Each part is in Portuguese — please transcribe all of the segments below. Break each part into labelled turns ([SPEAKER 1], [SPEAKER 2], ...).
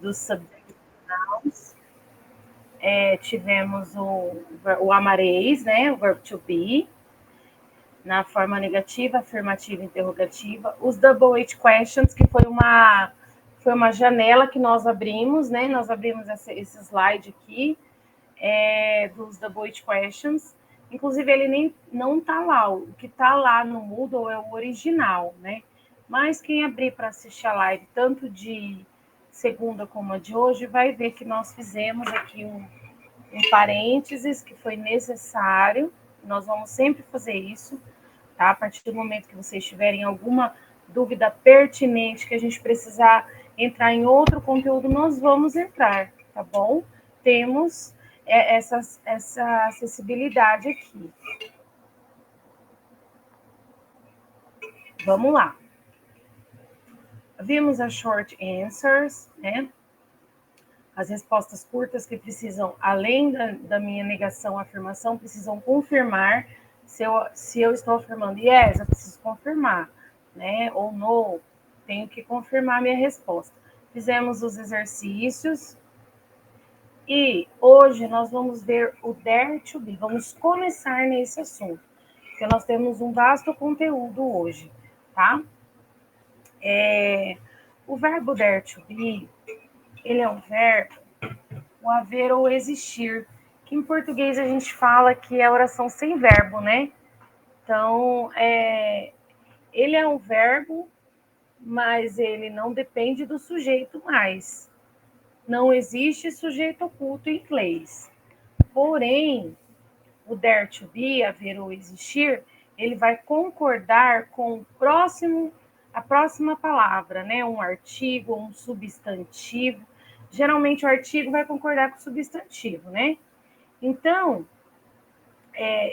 [SPEAKER 1] dos subject nouns. Tivemos o amarês, né? O verbo to be, na forma negativa, afirmativa, interrogativa. Os double H questions, que foi uma janela que nós abrimos, né? Nós abrimos esse slide aqui, dos double H questions. Inclusive, ele nem não está lá. O que está lá no Moodle é o original, né? Mas quem abrir para assistir a live, tanto de segunda como a de hoje, vai ver que nós fizemos aqui um parênteses que foi necessário. Nós vamos sempre fazer isso, tá? A partir do momento que vocês tiverem alguma dúvida pertinente, que a gente precisar entrar em outro conteúdo, nós vamos entrar, tá bom? Temos essa acessibilidade aqui. Vamos lá. Vimos as short answers, né? As respostas curtas que precisam, além da minha negação, afirmação, precisam confirmar se eu estou afirmando yes, eu preciso confirmar, né? Ou no, tenho que confirmar a minha resposta. Fizemos os exercícios e hoje nós vamos ver o dare to be. Vamos começar nesse assunto, porque nós temos um vasto conteúdo hoje, tá? O verbo dare to be, ele é um verbo, o haver ou existir, que em português a gente fala que é oração sem verbo, né? Então, ele é um verbo, mas ele não depende do sujeito mais. Não existe sujeito oculto em inglês. Porém, o dare to be, haver ou existir, ele vai concordar com a próxima palavra, né? Um artigo, um substantivo. Geralmente o artigo vai concordar com o substantivo, né? Então,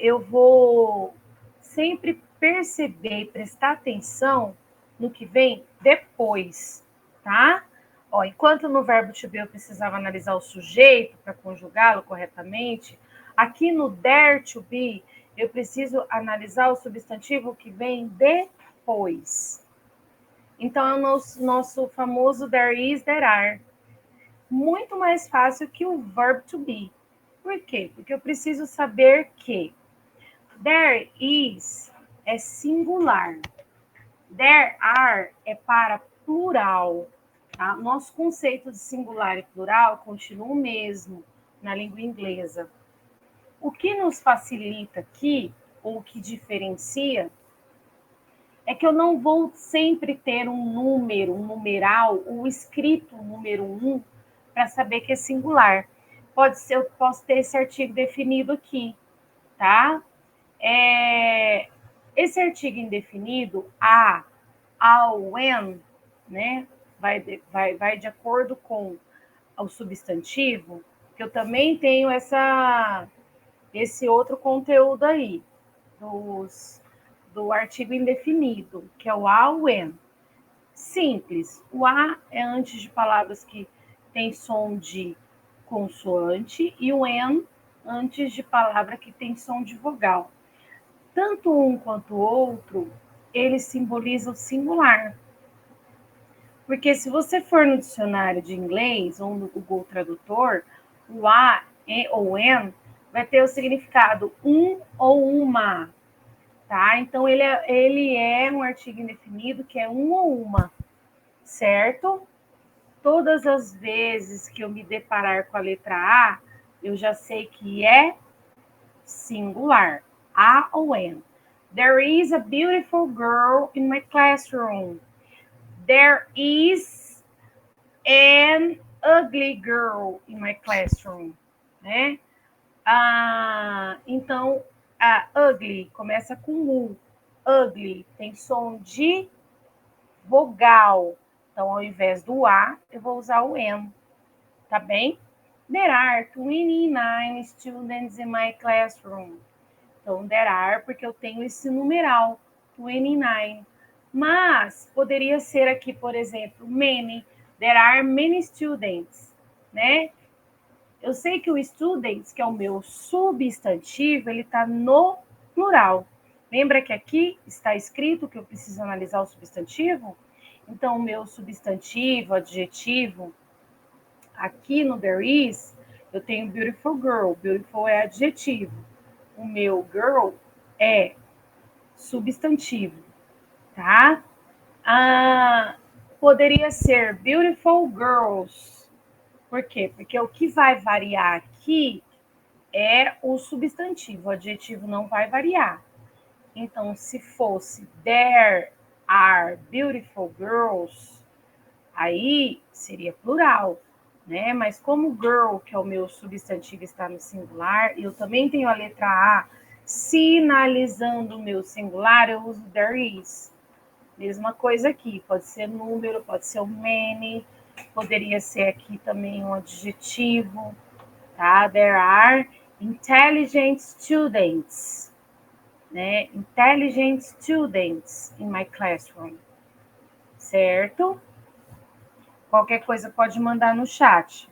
[SPEAKER 1] eu vou sempre perceber e prestar atenção no que vem depois, tá? Ó, enquanto no verbo to be eu precisava analisar o sujeito para conjugá-lo corretamente, aqui no dare to be eu preciso analisar o substantivo que vem depois. Então, é o nosso famoso there is, there are. Muito mais fácil que o verb to be. Por quê? Porque eu preciso saber que there is é singular. There are é para plural. Tá? Nosso conceito de singular e plural continua o mesmo na língua inglesa. O que nos facilita aqui, ou que diferencia, é que eu não vou sempre ter um número, um numeral, o escrito número 1 para saber que é singular. Eu posso ter esse artigo definido aqui, tá? Esse artigo indefinido, ao, when, né? Vai de acordo com o substantivo, que eu também tenho esse outro conteúdo aí, do artigo indefinido, que é o ao, when. Simples. O a é antes de palavras que tem som de consoante e o when antes de palavra que tem som de vogal. Tanto um quanto o outro, eles simbolizam singular. Porque se você for no dicionário de inglês ou no Google Tradutor, o a ou en vai ter o significado um ou uma, tá? Então, ele é um artigo indefinido que é um ou uma, certo? Todas as vezes que eu me deparar com a letra A, eu já sei que é singular, a ou en. There is a beautiful girl in my classroom. There is an ugly girl in my classroom, né? Então, a ugly começa com U. Ugly tem som de vogal. Então, ao invés do A, eu vou usar o N, tá bem? There are 29 students in my classroom. Então, there are, porque eu tenho esse numeral, 29. Mas, poderia ser aqui, por exemplo, many. There are many students, né? Eu sei que o students, que é o meu substantivo, ele está no plural. Lembra que aqui está escrito que eu preciso analisar o substantivo? Então, o meu substantivo, adjetivo, Aqui no there is, eu tenho beautiful girl. Beautiful é adjetivo. O meu girl é substantivo, tá? Poderia ser beautiful girls. Por quê? Porque o que vai variar aqui é o substantivo. O adjetivo não vai variar. Então, se fosse there are beautiful girls, aí seria plural, né? Mas como girl, que é o meu substantivo, está no singular, e eu também tenho a letra A sinalizando o meu singular, eu uso there is. Mesma coisa aqui, pode ser número, pode ser o many, poderia ser aqui também um adjetivo, tá? There are intelligent students, né? Intelligent students in my classroom, certo? Qualquer coisa pode mandar no chat.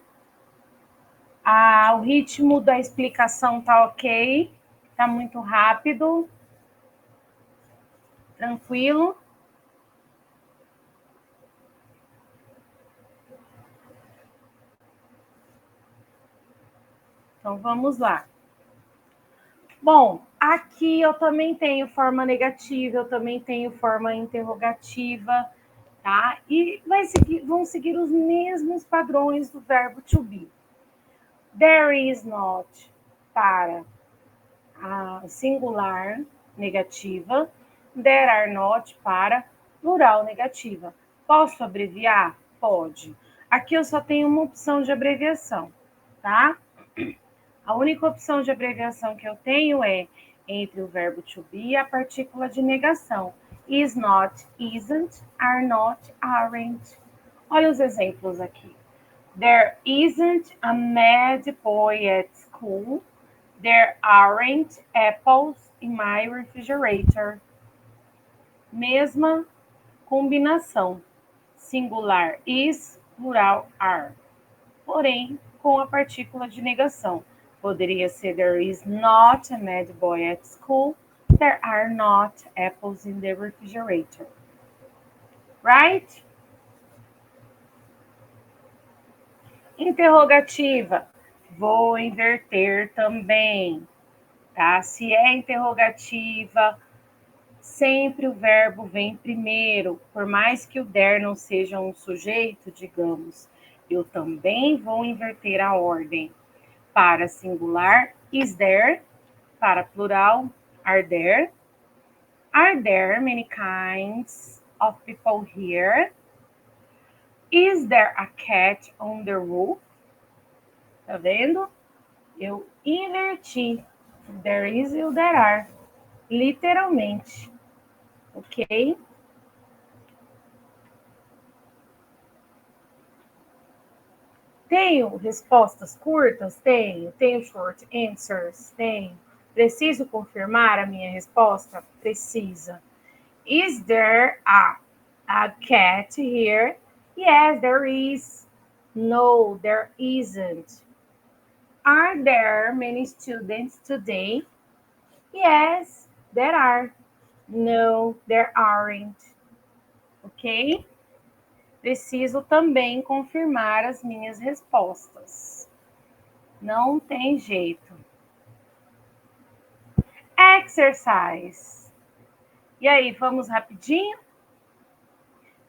[SPEAKER 1] O ritmo da explicação tá ok, tá muito rápido, tranquilo. Então vamos lá. Bom, aqui eu também tenho forma negativa, eu também tenho forma interrogativa, tá? E vão seguir os mesmos padrões do verbo to be. There is not para a singular negativa, there are not para plural negativa. Posso abreviar? Pode. Aqui eu só tenho uma opção de abreviação, tá? A única opção de abreviação que eu tenho é entre o verbo to be e a partícula de negação. Is not, isn't, are not, aren't. Olha os exemplos aqui. There isn't a mad boy at school. There aren't apples in my refrigerator. Mesma combinação. Singular is, plural are. Porém, com a partícula de negação. Poderia ser there is not a mad boy at school. There are not apples in the refrigerator. Right? Interrogativa. Vou inverter também, tá? Se é interrogativa, sempre o verbo vem primeiro. Por mais que o there não seja um sujeito, digamos, eu também vou inverter a ordem. Para singular, is there. Para plural, are there. Are there many kinds of people here? Is there a cat on the roof? Tá vendo? Eu inverti. There is e o there are. Literalmente. Ok? Tenho respostas curtas? Tenho. Tenho short answers? Tenho. Preciso confirmar a minha resposta? Precisa. Is there a cat here? Yes, there is. No, there isn't. Are there many students today? Yes, there are. No, there aren't. Ok? Preciso também confirmar as minhas respostas. Não tem jeito. Exercise. E aí, vamos rapidinho?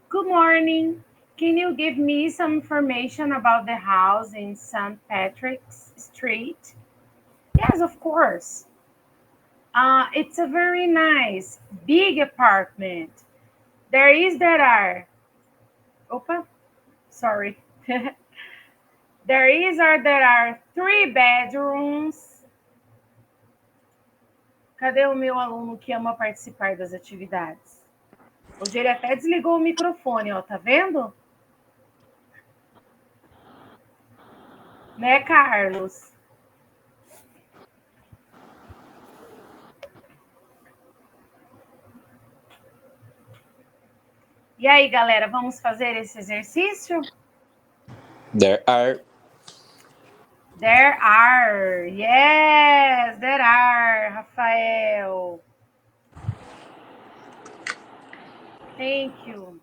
[SPEAKER 1] Good morning. Can you give me some information about the house in St. Patrick's Street? Yes, of course. It's a very nice, big apartment. There are. Opa, sorry. There are 3 bedrooms. Cadê o meu aluno que ama participar das atividades? Hoje ele até desligou o microfone, ó, tá vendo? Né, Carlos? E aí, galera, vamos fazer esse exercício?
[SPEAKER 2] There are.
[SPEAKER 1] There are. Yes, there are, Rafael. Thank you.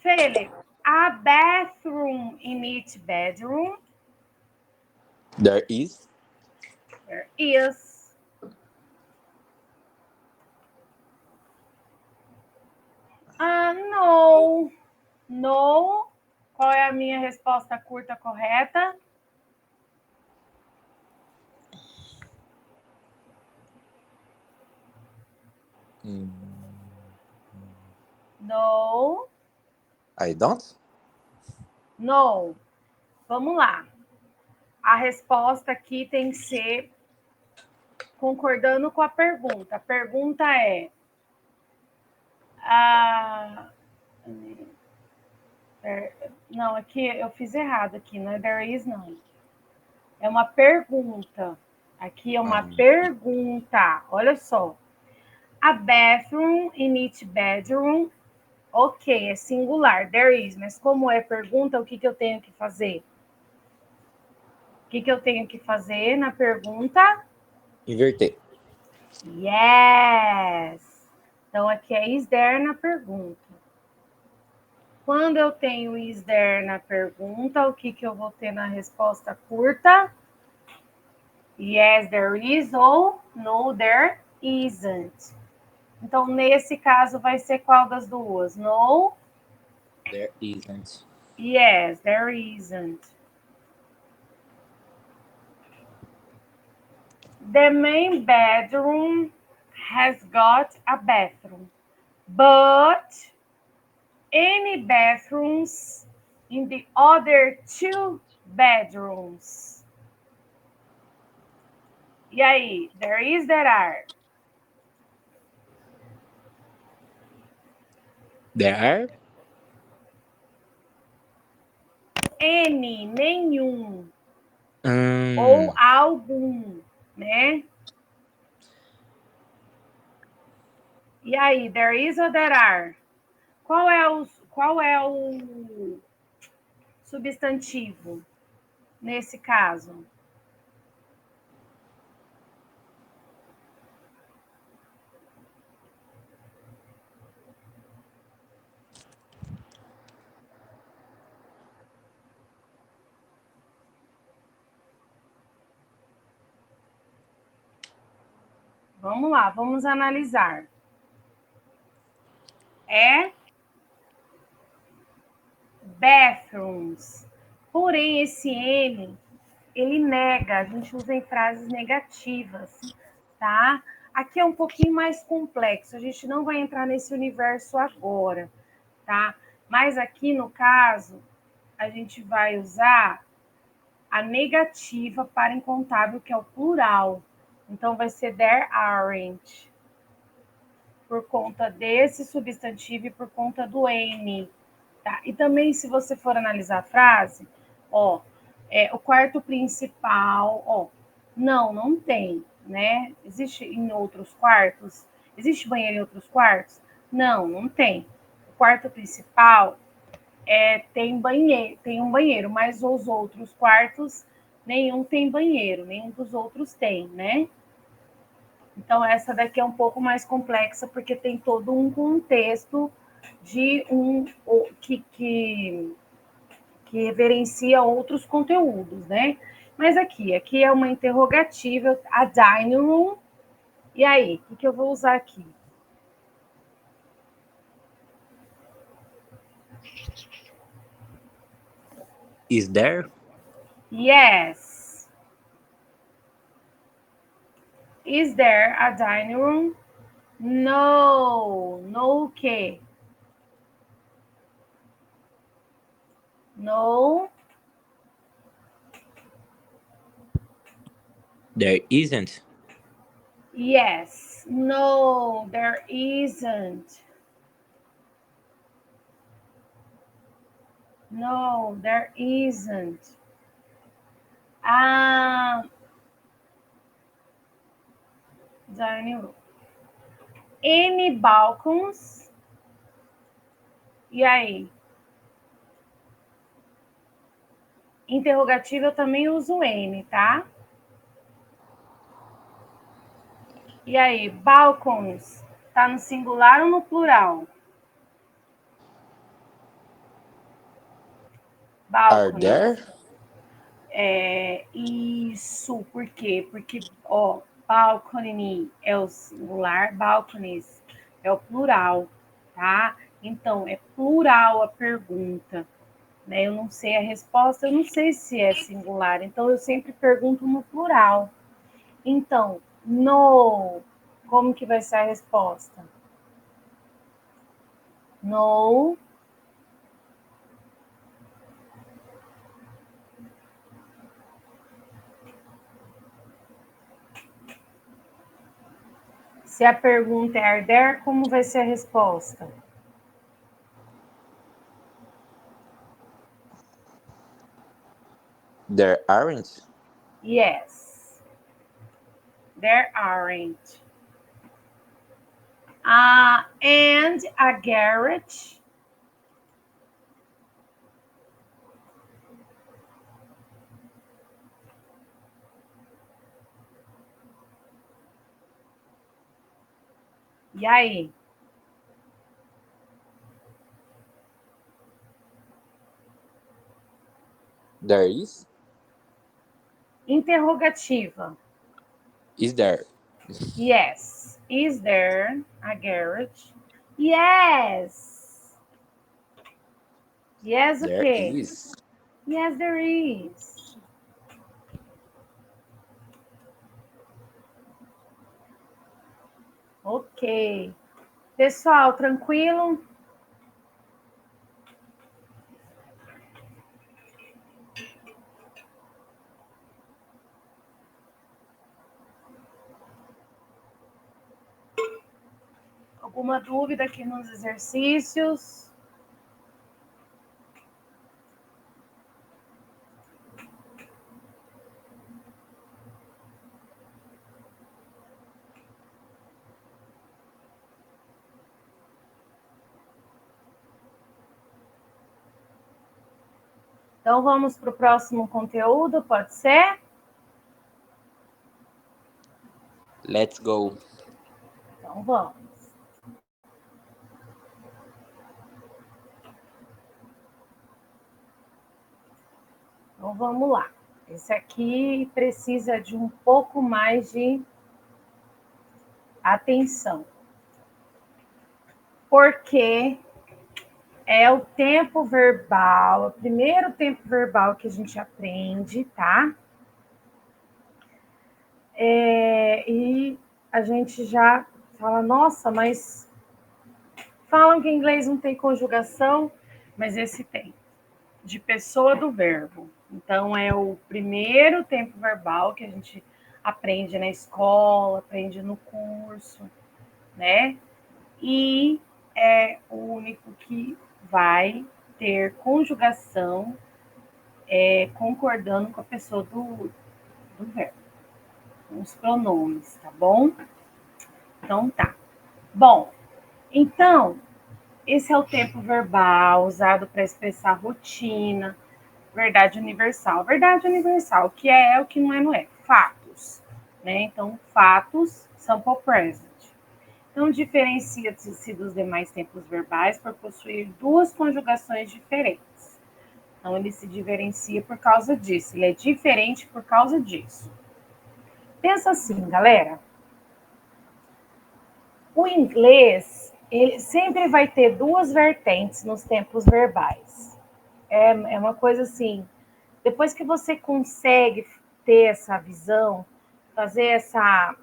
[SPEAKER 1] Felipe, A bathroom in each bedroom?
[SPEAKER 2] There is.
[SPEAKER 1] There is. No. No. Qual é a minha resposta curta correta? No.
[SPEAKER 2] I don't.
[SPEAKER 1] No. Vamos lá. A resposta aqui tem que ser concordando com a pergunta. A pergunta é... Não, aqui eu fiz errado aqui, não é there is, não. É uma pergunta. Aqui é uma pergunta. Olha só. A bathroom in each bedroom. Ok, é singular, there is. Mas como é pergunta, o que eu tenho que fazer? O que eu tenho que fazer na pergunta?
[SPEAKER 2] Inverter.
[SPEAKER 1] Yes! Então, aqui é is there na pergunta. Quando eu tenho is there na pergunta, o que eu vou ter na resposta curta? Yes, there is ou no, there isn't. Então, nesse caso, vai ser qual das duas? No?
[SPEAKER 2] There isn't.
[SPEAKER 1] Yes, there isn't. The main bedroom has got a bathroom, but any bathrooms in the other two bedrooms? E aí, there is, there are?
[SPEAKER 2] There are.
[SPEAKER 1] Any, nenhum. Ou algum, né? E aí, there is ou there are? Qual é o substantivo nesse caso? Vamos lá, vamos analisar. É bathrooms. Porém, esse N, ele nega, a gente usa em frases negativas, tá? Aqui é um pouquinho mais complexo, a gente não vai entrar nesse universo agora, tá? Mas aqui, no caso, a gente vai usar a negativa para incontável, que é o plural. Então, vai ser there aren't. Por conta desse substantivo e por conta do N. Tá? E também, se você for analisar a frase, ó, o quarto principal, ó, não tem, né? Existe em outros quartos? Existe banheiro em outros quartos? Não tem. O quarto principal tem banheiro, tem um banheiro, mas os outros quartos, nenhum tem banheiro, nenhum dos outros tem, né? Então, essa daqui é um pouco mais complexa, porque tem todo um contexto de que reverencia outros conteúdos, né? Mas aqui é uma interrogativa, a dining room. E aí, o que eu vou usar aqui?
[SPEAKER 2] Is there?
[SPEAKER 1] Yes. Is there a dining room? No. No o quê? No.
[SPEAKER 2] There isn't.
[SPEAKER 1] Yes. No, there isn't. No, there isn't. Dining room. Any balcons? E aí? Interrogativo eu também uso N, tá? E aí, balcons, tá no singular ou no plural?
[SPEAKER 2] Are
[SPEAKER 1] Balcony.
[SPEAKER 2] there?
[SPEAKER 1] Isso, por quê? Porque, ó, balcony é o singular, balconies é o plural, tá? Então, é plural a pergunta, né? Eu não sei a resposta, eu não sei se é singular, então eu sempre pergunto no plural. Então, no, como que vai ser a resposta? No. Se a pergunta é are there, como vai ser a resposta?
[SPEAKER 2] There aren't.
[SPEAKER 1] Yes. There aren't. And a garage. E aí?
[SPEAKER 2] There is.
[SPEAKER 1] Interrogativa.
[SPEAKER 2] Is there?
[SPEAKER 1] Yes. Is there a garage? Yes. Yes, o
[SPEAKER 2] There
[SPEAKER 1] quê?
[SPEAKER 2] is.
[SPEAKER 1] Yes, there is. Ok. Pessoal, tranquilo? Alguma dúvida aqui nos exercícios? Então, vamos para o próximo conteúdo, pode ser?
[SPEAKER 2] Let's go.
[SPEAKER 1] Então, vamos. Então, vamos lá. Esse aqui precisa de um pouco mais de atenção. Porque é o tempo verbal, é o primeiro tempo verbal que a gente aprende, tá? E a gente já fala, nossa, mas falam que em inglês não tem conjugação, mas esse tem, de pessoa do verbo. Então, é o primeiro tempo verbal que a gente aprende na escola, aprende no curso, né? E é o único que vai ter conjugação concordando com a pessoa do verbo, com os pronomes, tá bom? Então tá. Bom, então, esse é o tempo verbal usado para expressar rotina, verdade universal. Verdade universal, o que é o que não é. Fatos, né? Então, fatos, sample present. Então, diferencia-se dos demais tempos verbais por possuir duas conjugações diferentes. Então, ele se diferencia por causa disso. Ele é diferente por causa disso. Pensa assim, galera. O inglês, ele sempre vai ter duas vertentes nos tempos verbais. É uma coisa assim, depois que você consegue ter essa visão, fazer essa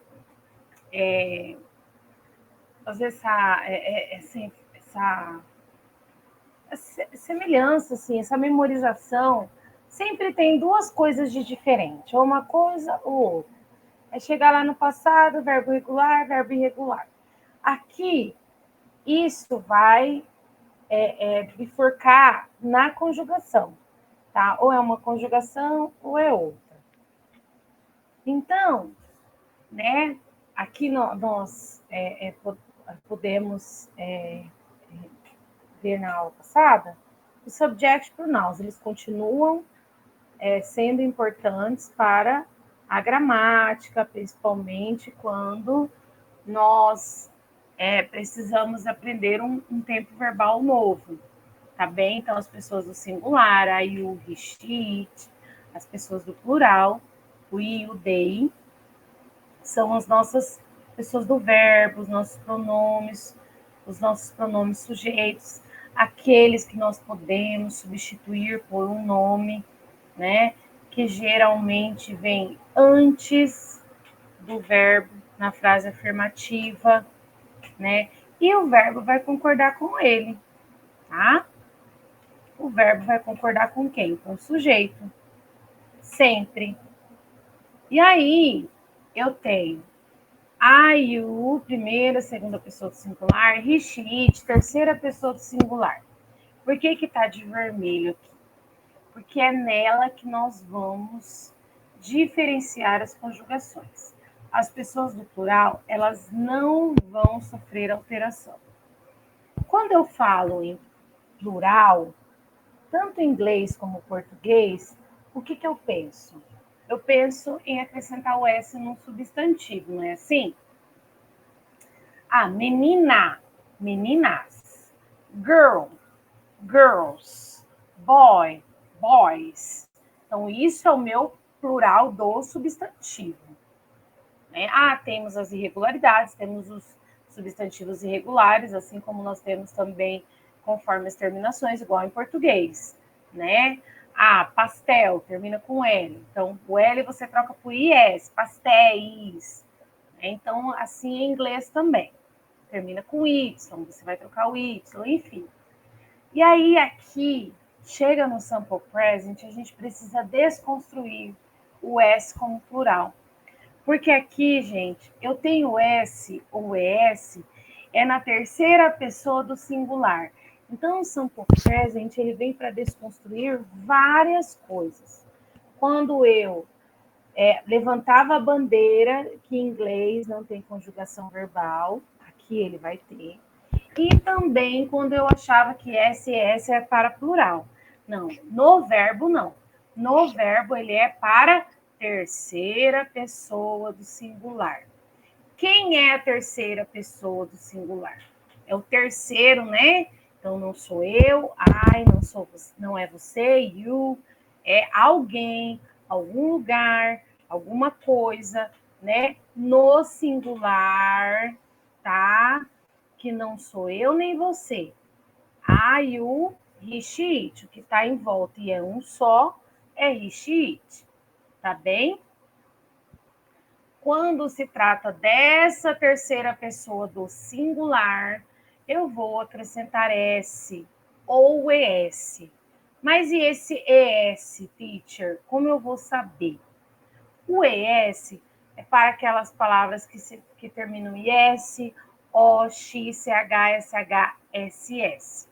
[SPEAKER 1] semelhança, assim, essa memorização, sempre tem duas coisas de diferente, ou uma coisa ou outra. É chegar lá no passado, verbo regular, verbo irregular. Aqui, isso vai bifurcar na conjugação, tá? Ou é uma conjugação ou é outra. Então, né, aqui nós podemos ver na aula passada, os subject pronouns, eles continuam sendo importantes para a gramática, principalmente quando nós precisamos aprender um tempo verbal novo, tá bem? Então, as pessoas do singular, a you, he, she, it, as pessoas do plural, o he, o they, são as nossas pessoas do verbo, os nossos pronomes sujeitos, aqueles que nós podemos substituir por um nome, né? Que geralmente vem antes do verbo na frase afirmativa, né? E o verbo vai concordar com ele, tá? O verbo vai concordar com quem? Com o sujeito, sempre. E aí, eu tenho I, you, primeira, segunda pessoa do singular, he, she, it, terceira pessoa do singular. Por que que tá de vermelho aqui? Porque é nela que nós vamos diferenciar as conjugações. As pessoas do plural, elas não vão sofrer alteração. Quando eu falo em plural, tanto em inglês como em português, o que que eu penso? Eu penso em acrescentar o S num substantivo, não é assim? Ah, menina, meninas. Girl, girls. Boy, boys. Então, isso é o meu plural do substantivo. Né? Ah, temos as irregularidades, temos os substantivos irregulares, assim como nós temos também conforme as terminações, igual em português, né? Ah, pastel, termina com L. Então, o L você troca por IS, pastéis. Então, assim em inglês também. Termina com Y, você vai trocar o Y, enfim. E aí, aqui, chega no sample present, a gente precisa desconstruir o S como plural. Porque aqui, gente, eu tenho o S ou ES é na terceira pessoa do singular. Então, o sample present, ele vem para desconstruir várias coisas. Quando eu levantava a bandeira, que em inglês não tem conjugação verbal, aqui ele vai ter. E também quando eu achava que SS é para plural. Não, no verbo não. No verbo ele é para terceira pessoa do singular. Quem é a terceira pessoa do singular? É o terceiro, né? Então não sou eu, I, não é você, you, é alguém, algum lugar, alguma coisa, né? No singular, tá? Que não sou eu nem você. I, you, he, she, it. O que está em volta e é um só é he, she, it. Tá bem? Quando se trata dessa terceira pessoa do singular, eu vou acrescentar S ou ES. Mas e esse ES, teacher? Como eu vou saber? O ES é para aquelas palavras que terminam em S, O, X, CH, SH, SS.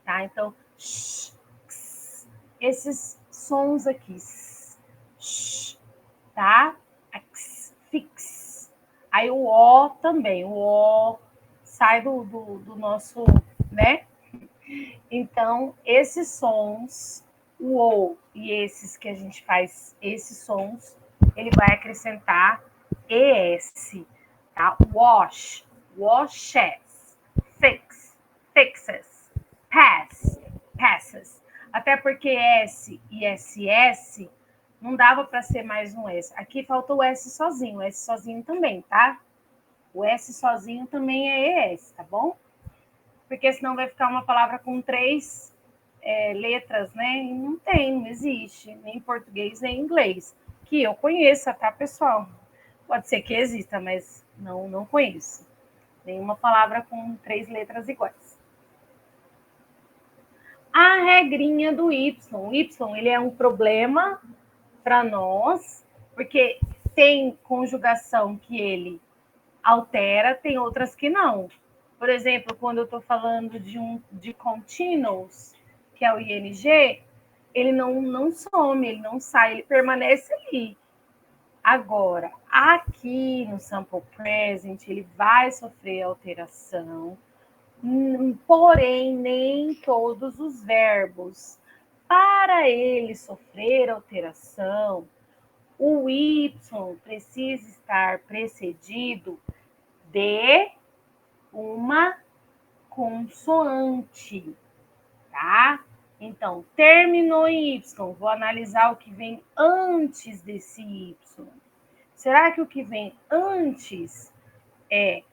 [SPEAKER 1] Tá? Então, sh, x, esses sons aqui. Sh, tá? X, fix. Aí o O também. O O sai do nosso, né? Então, esses sons, o O e esses que a gente faz, esses sons, ele vai acrescentar ES, tá? Wash, washes, fix, fixes, pass, passes. Até porque S e SS não dava para ser mais um S. Aqui faltou o S sozinho, o S sozinho também, tá? O S sozinho também é ES, tá bom? Porque senão vai ficar uma palavra com três letras, né? E não tem, não existe, nem em português, nem em inglês. Que eu conheça, tá, pessoal? Pode ser que exista, mas não conheço. Nenhuma palavra com três letras iguais. A regrinha do Y. O Y, ele é um problema para nós, porque tem conjugação que ele altera, tem outras que não. Por exemplo, quando eu estou falando de continuous, que é o ing, ele não some, ele não sai, ele permanece ali. Agora, aqui no sample present, ele vai sofrer alteração, porém, nem todos os verbos. Para ele sofrer alteração, o Y precisa estar precedido de uma consoante, tá? Então, terminou em Y. Vou analisar o que vem antes desse Y. Será que o que vem antes é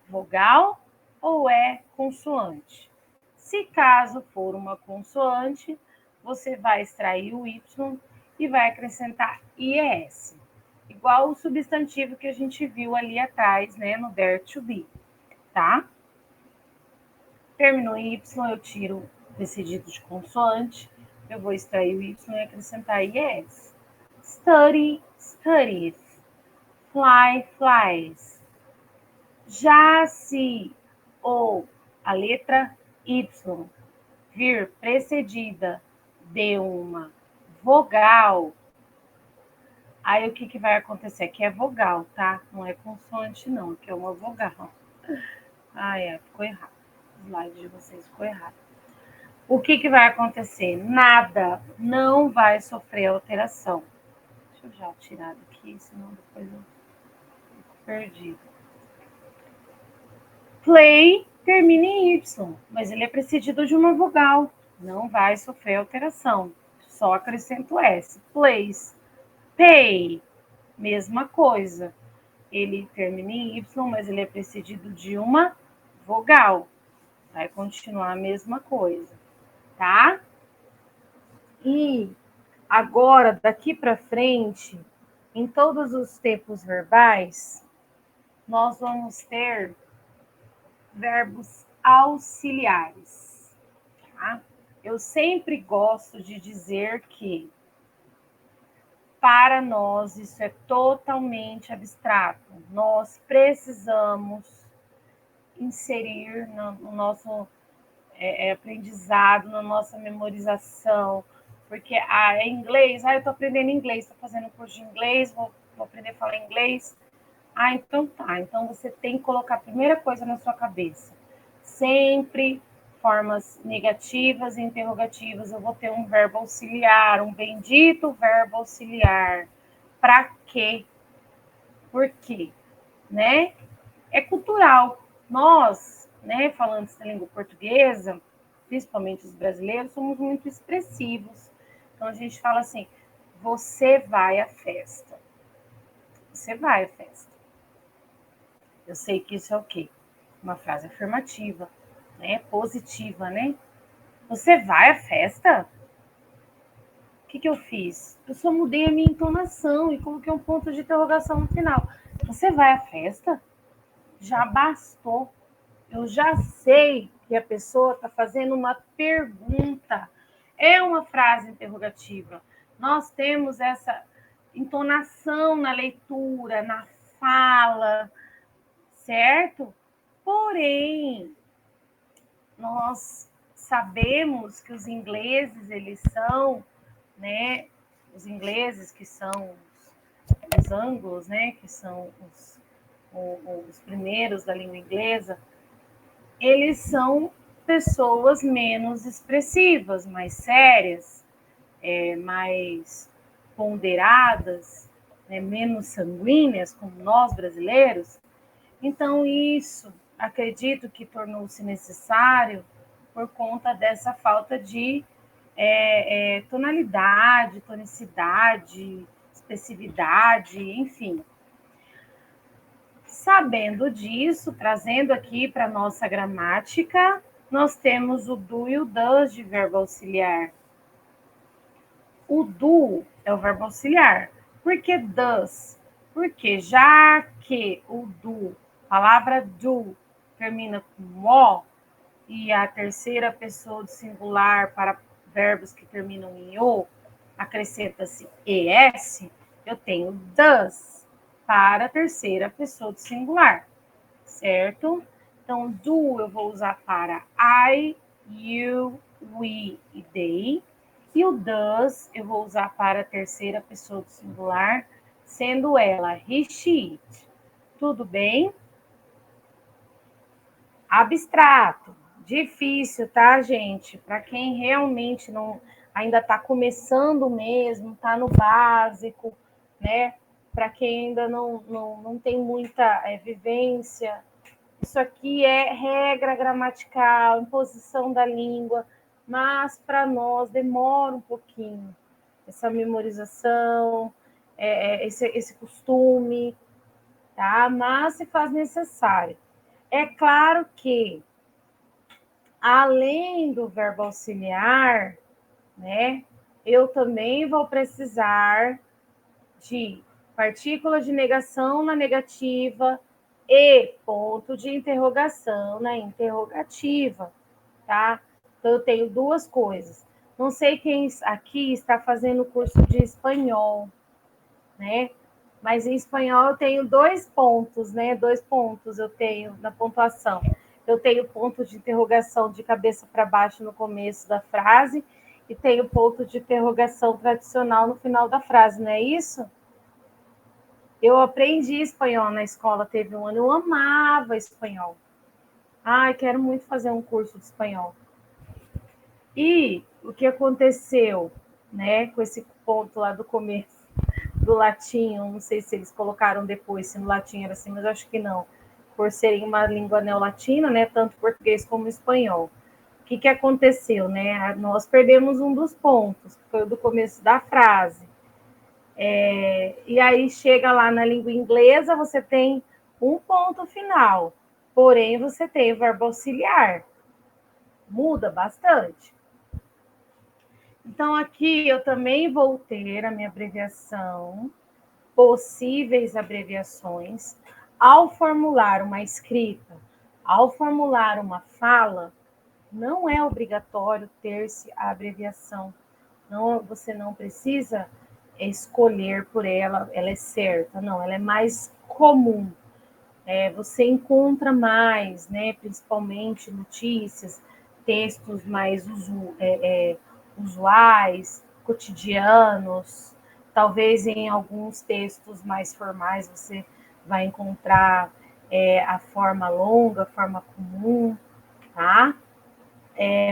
[SPEAKER 1] vogal ou é consoante? Se caso for uma consoante, você vai extrair o Y e vai acrescentar IES. Igual o substantivo que a gente viu ali atrás, né, no dare to be, tá? Terminou em Y, eu tiro esse dito de consoante, eu vou extrair o Y e acrescentar IES. Study, studies. Fly, flies. Já se a letra Y vir precedida de uma vogal, aí o que vai acontecer? Aqui é vogal, tá? Não é consoante, não. Aqui é uma vogal. Ficou errado. O slide de vocês ficou errado. O que vai acontecer? Nada, não vai sofrer alteração. Deixa eu já tirar daqui, senão depois eu fico perdido. Play termina em Y, mas ele é precedido de uma vogal. Não vai sofrer alteração. Só acrescento S. Plays. Pay. Mesma coisa. Ele termina em Y, mas ele é precedido de uma vogal. Vai continuar a mesma coisa, tá? E agora, daqui para frente, em todos os tempos verbais, nós vamos ter verbos auxiliares, tá? Eu sempre gosto de dizer que para nós isso é totalmente abstrato. Nós precisamos inserir no nosso aprendizado, na nossa memorização, porque é inglês, eu estou aprendendo inglês, estou fazendo um curso de inglês, vou aprender a falar inglês. Então tá. Então você tem que colocar a primeira coisa na sua cabeça. Sempre formas negativas e interrogativas. Eu vou ter um verbo auxiliar, um bendito verbo auxiliar. Para quê? Por quê? Né? É cultural. Nós, né, falantes da língua portuguesa, principalmente os brasileiros, somos muito expressivos. Então a gente fala assim: você vai à festa. Você vai à festa. Eu sei que isso é o quê? Uma frase afirmativa, né? Positiva, né? Você vai à festa? O que eu fiz? Eu só mudei a minha entonação e coloquei um ponto de interrogação no final. Você vai à festa? Já bastou. Eu já sei que a pessoa está fazendo uma pergunta. É uma frase interrogativa. Nós temos essa entonação na leitura, na fala, certo? Porém, nós sabemos que os ingleses, eles são, né, os ingleses que são os anglos, né, que são os primeiros da língua inglesa, eles são pessoas menos expressivas, mais sérias, mais ponderadas, né, menos sanguíneas, como nós brasileiros. Então, isso, acredito que tornou-se necessário por conta dessa falta de tonalidade, tonicidade, expressividade, enfim. Sabendo disso, trazendo aqui para a nossa gramática, nós temos o do e o does de verbo auxiliar. O do é o verbo auxiliar. Por que does? Porque já que o do, a palavra do, termina com o, e a terceira pessoa do singular para verbos que terminam em o, acrescenta-se es, eu tenho does para a terceira pessoa do singular, certo? Então, do eu vou usar para I, you, we e they. E o does eu vou usar para a terceira pessoa do singular, sendo ela he, she, it. Tudo bem? Abstrato, difícil, tá, gente? Para quem realmente não ainda está começando mesmo, está no básico, né? Para quem ainda não tem muita vivência, isso aqui é regra gramatical, imposição da língua, mas para nós demora um pouquinho essa memorização, esse costume, tá? Mas se faz necessário. É claro que, além do verbo auxiliar, né, eu também vou precisar de partícula de negação na negativa e ponto de interrogação na interrogativa, tá? Então, eu tenho duas coisas. Não sei quem aqui está fazendo curso de espanhol, né? Mas em espanhol eu tenho 2 pontos, né? 2 pontos eu tenho na pontuação. Eu tenho ponto de interrogação de cabeça para baixo no começo da frase e tenho ponto de interrogação tradicional no final da frase, não é isso? Eu aprendi espanhol na escola, teve um ano, eu amava espanhol. Ai, quero muito fazer um curso de espanhol. E o que aconteceu, né, com esse ponto lá do começo do latim, não sei se eles colocaram depois, se no latim era assim, mas acho que não, por serem uma língua neolatina, né, tanto português como espanhol. O que aconteceu, né? Nós perdemos um dos pontos, que foi o do começo da frase. E aí chega lá na língua inglesa, você tem um ponto final, porém você tem o verbo auxiliar. Muda bastante. Então, aqui eu também vou ter a minha abreviação, possíveis abreviações. Ao formular uma escrita, ao formular uma fala, não é obrigatório ter-se a abreviação. Não, você não precisa escolher por ela, ela é certa, não, ela é mais comum. Você encontra mais, né, principalmente notícias, textos mais usuais, cotidianos, talvez em alguns textos mais formais você vai encontrar a forma longa, a forma comum, tá?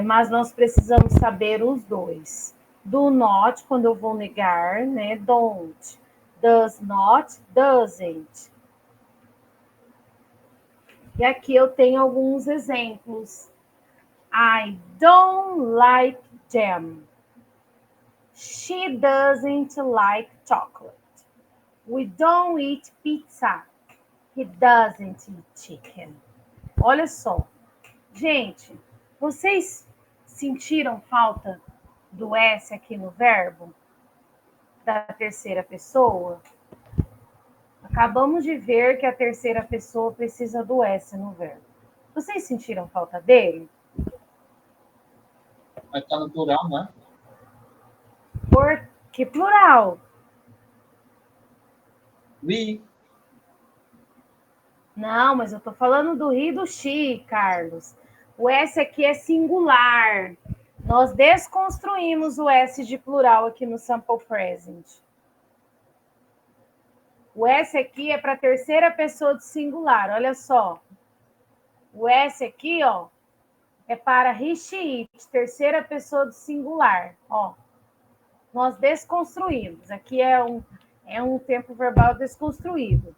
[SPEAKER 1] Mas nós precisamos saber os dois. Do not, quando eu vou negar, né? Don't. Does not, doesn't. E aqui eu tenho alguns exemplos. I don't like jam. She doesn't like chocolate. We don't eat pizza. He doesn't eat chicken. Olha só. Gente, vocês sentiram falta do S aqui no verbo? Da terceira pessoa? Acabamos de ver que a terceira pessoa precisa do S no verbo. Vocês sentiram falta dele?
[SPEAKER 3] Mas tá no plural, né?
[SPEAKER 1] Por que plural?
[SPEAKER 3] We.
[SPEAKER 1] Não, mas eu tô falando do he e do she, Carlos. O S aqui é singular. Nós desconstruímos o S de plural aqui no sample present. O S aqui é para terceira pessoa de singular, olha só. O S aqui, ó, é para he, she, it, terceira pessoa de singular, ó. Nós desconstruímos. Aqui é um tempo verbal desconstruído.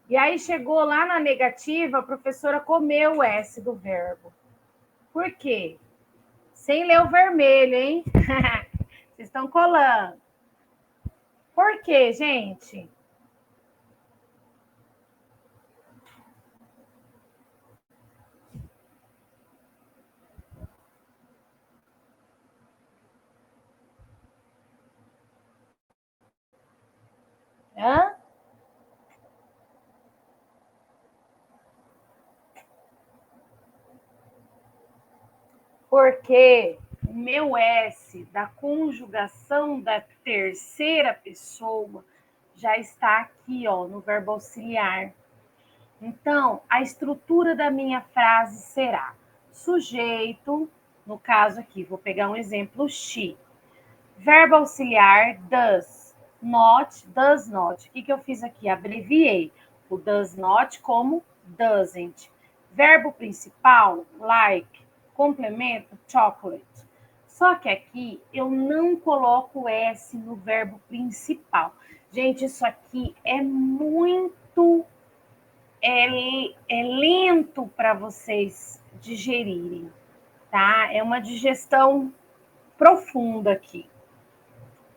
[SPEAKER 1] E aí chegou lá na negativa, a professora comeu o S do verbo. Por quê? Sem ler o vermelho, hein? Vocês estão colando. Por quê, gente? Hã? Porque o meu S da conjugação da terceira pessoa já está aqui, ó, no verbo auxiliar. Então, a estrutura da minha frase será sujeito, no caso aqui, vou pegar um exemplo, she. Verbo auxiliar, does. Not, does not. O que eu fiz aqui? Abreviei o does not como doesn't. Verbo principal, like. Complemento, chocolate. Só que aqui eu não coloco S no verbo principal. Gente, isso aqui é muito lento para vocês digerirem, tá? É uma digestão profunda aqui.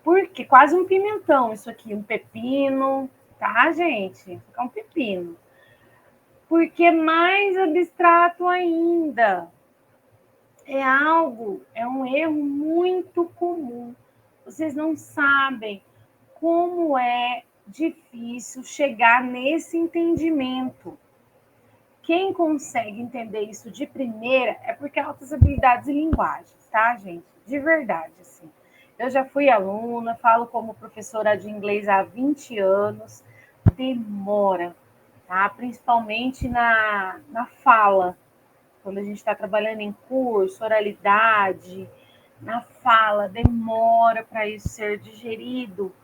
[SPEAKER 1] Porque quase um pimentão isso aqui, um pepino, tá, gente? É um pepino. Porque é mais abstrato ainda. É um erro muito comum. Vocês não sabem como é difícil chegar nesse entendimento. Quem consegue entender isso de primeira é porque altas habilidades e linguagens, tá, gente? De verdade, assim. Eu já fui aluna, falo como professora de inglês há 20 anos, demora, tá? Principalmente na fala, quando a gente está trabalhando em curso, oralidade, na fala, demora para isso ser digerido,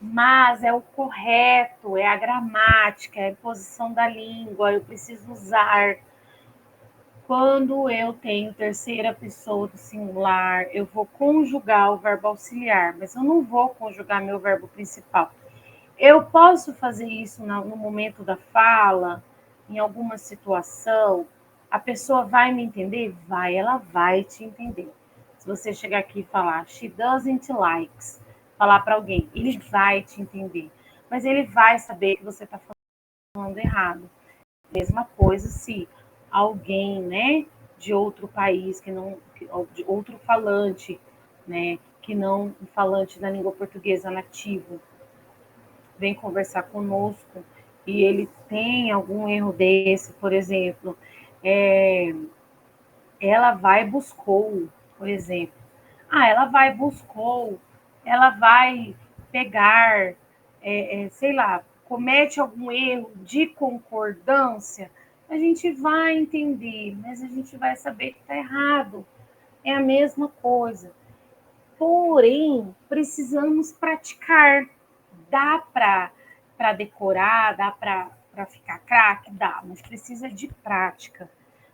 [SPEAKER 1] mas é o correto, é a gramática, é a posição da língua, eu preciso usar. Quando eu tenho terceira pessoa do singular, eu vou conjugar o verbo auxiliar, mas eu não vou conjugar meu verbo principal. Eu posso fazer isso no momento da fala, em alguma situação, a pessoa vai me entender? Vai, ela vai te entender. Se você chegar aqui e falar, she doesn't likes, falar para alguém, ele vai te entender. Mas ele vai saber que você está falando errado. Mesma coisa se alguém, né, de outro país, de outro falante, né, que não um falante da língua portuguesa nativo, vem conversar conosco e ele tem algum erro desse, por exemplo, ela vai buscou, por exemplo. Ela vai buscou, ela vai pegar, sei lá, comete algum erro de concordância, a gente vai entender, mas a gente vai saber que está errado. É a mesma coisa. Porém, precisamos praticar. Dá para decorar, dá para ficar craque? Dá, mas precisa de prática.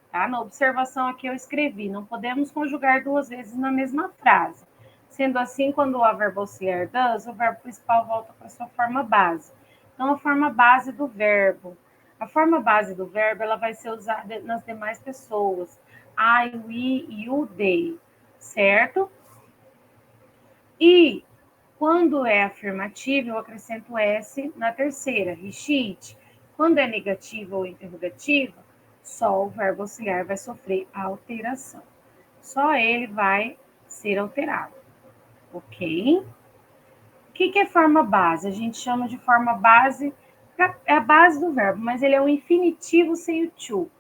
[SPEAKER 1] Tá? Na observação aqui eu escrevi, não podemos conjugar duas vezes na mesma frase. Sendo assim, quando o verbo auxiliar does, o verbo principal volta para sua forma base. Então, a forma base do verbo. A forma base do verbo ela vai ser usada nas demais pessoas. I, we, you, they. Certo? E quando é afirmativo, eu acrescento S na terceira, he, she, it. Quando é negativo ou interrogativo, só o verbo auxiliar vai sofrer alteração. Só ele vai ser alterado. Ok? O que é forma base? A gente chama de forma base, é a base do verbo, mas ele é um infinitivo sem o to. O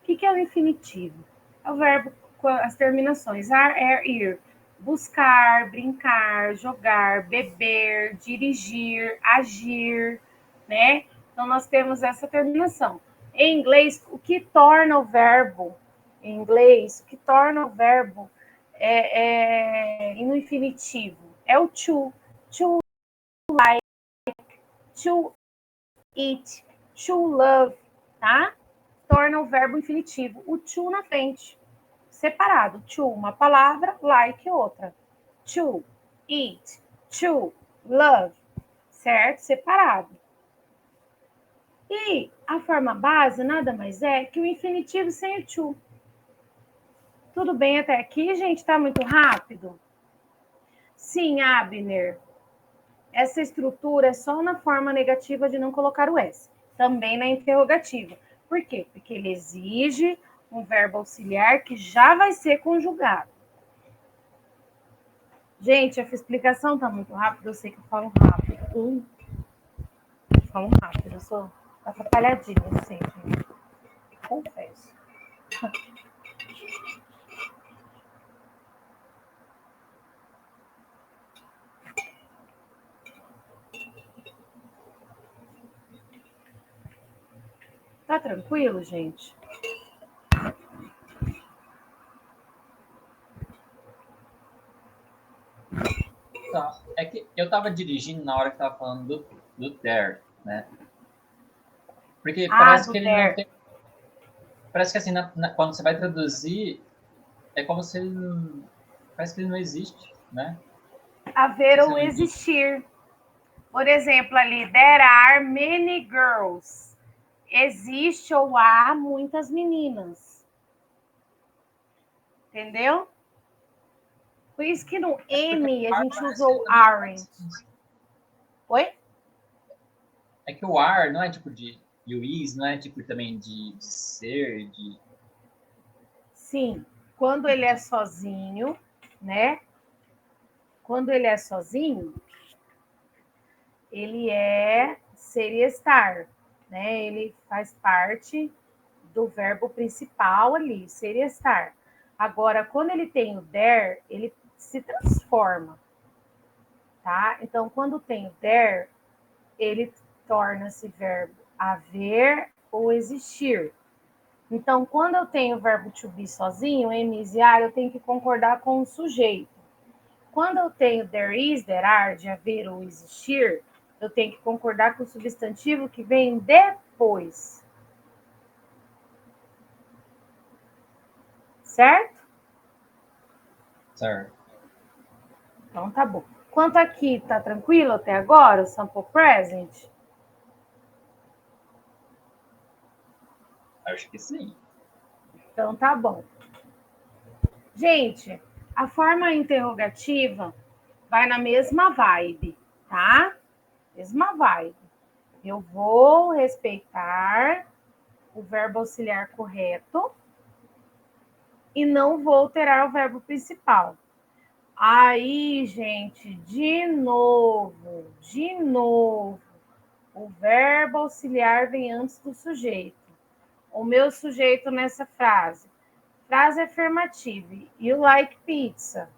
[SPEAKER 1] que é o infinitivo? É o verbo com as terminações are, are, ir. Buscar, brincar, jogar, beber, dirigir, agir, né? Então, nós temos essa terminação. Em inglês, o que torna o verbo, em inglês, o que torna o verbo no infinitivo é o to like, to eat, to love, tá? Torna o verbo infinitivo, o to na frente, separado. To, uma palavra, like outra. To, eat, to, love, certo? Separado. E a forma base nada mais é que o infinitivo sem o to. Tudo bem até aqui, gente? Tá muito rápido? Sim, Abner. Essa estrutura é só na forma negativa de não colocar o S. Também na interrogativa. Por quê? Porque ele exige um verbo auxiliar que já vai ser conjugado. Gente, essa explicação tá muito rápida, eu sei que eu falo rápido. Eu falo rápido, eu sou atrapalhadinha, eu sei, gente. Confesso. Tá tranquilo, gente?
[SPEAKER 3] Tá. É que eu tava dirigindo na hora que tava falando do there, né? Porque parece que ele não tem. Parece que assim, quando você vai traduzir, é como se ele não. Parece que ele não existe, né?
[SPEAKER 1] Haver ou existir. Por exemplo, ali, there are many girls. Existe ou há muitas meninas. Entendeu? Por isso que no M a gente usou aren't. Oi?
[SPEAKER 3] É que o are não é tipo de you is, não é tipo também de ser, de...
[SPEAKER 1] Sim, quando ele é sozinho, né? Quando ele é sozinho, ele seria estar, né? Ele faz parte do verbo principal ali, seria estar. Agora, quando ele tem o there, ele se transforma, tá? Então, quando tem o there, ele torna-se verbo haver ou existir. Então, quando eu tenho o verbo to be sozinho, em are, eu tenho que concordar com o sujeito. Quando eu tenho there is, there are, de haver ou existir, eu tenho que concordar com o substantivo que vem depois. Certo?
[SPEAKER 3] Certo.
[SPEAKER 1] Então tá bom. Quanto aqui, tá tranquilo até agora, o sample present?
[SPEAKER 3] Acho que sim.
[SPEAKER 1] Então tá bom. Gente, a forma interrogativa vai na mesma vibe, tá? Mesma vibe. Eu vou respeitar o verbo auxiliar correto e não vou alterar o verbo principal. Aí, gente, de novo, o verbo auxiliar vem antes do sujeito. O meu sujeito nessa frase. Frase afirmativa. You like pizza.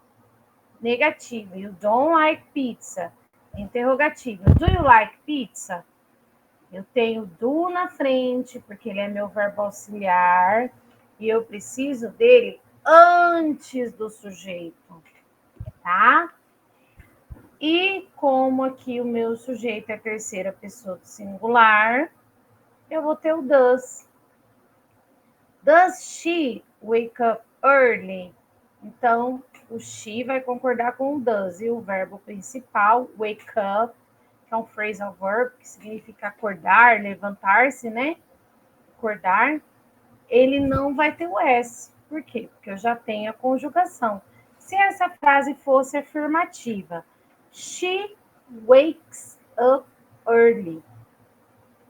[SPEAKER 1] Negativa. You don't like pizza. Interrogativa. Do you like pizza? Eu tenho do na frente, porque ele é meu verbo auxiliar, e eu preciso dele antes do sujeito, tá? E como aqui o meu sujeito é a terceira pessoa do singular, eu vou ter o does. Does she wake up early? Então, o she vai concordar com o does. E o verbo principal, wake up, que é um phrasal verb, que significa acordar, levantar-se, né? Acordar. Ele não vai ter o S. Por quê? Porque eu já tenho a conjugação. Se essa frase fosse afirmativa, she wakes up early.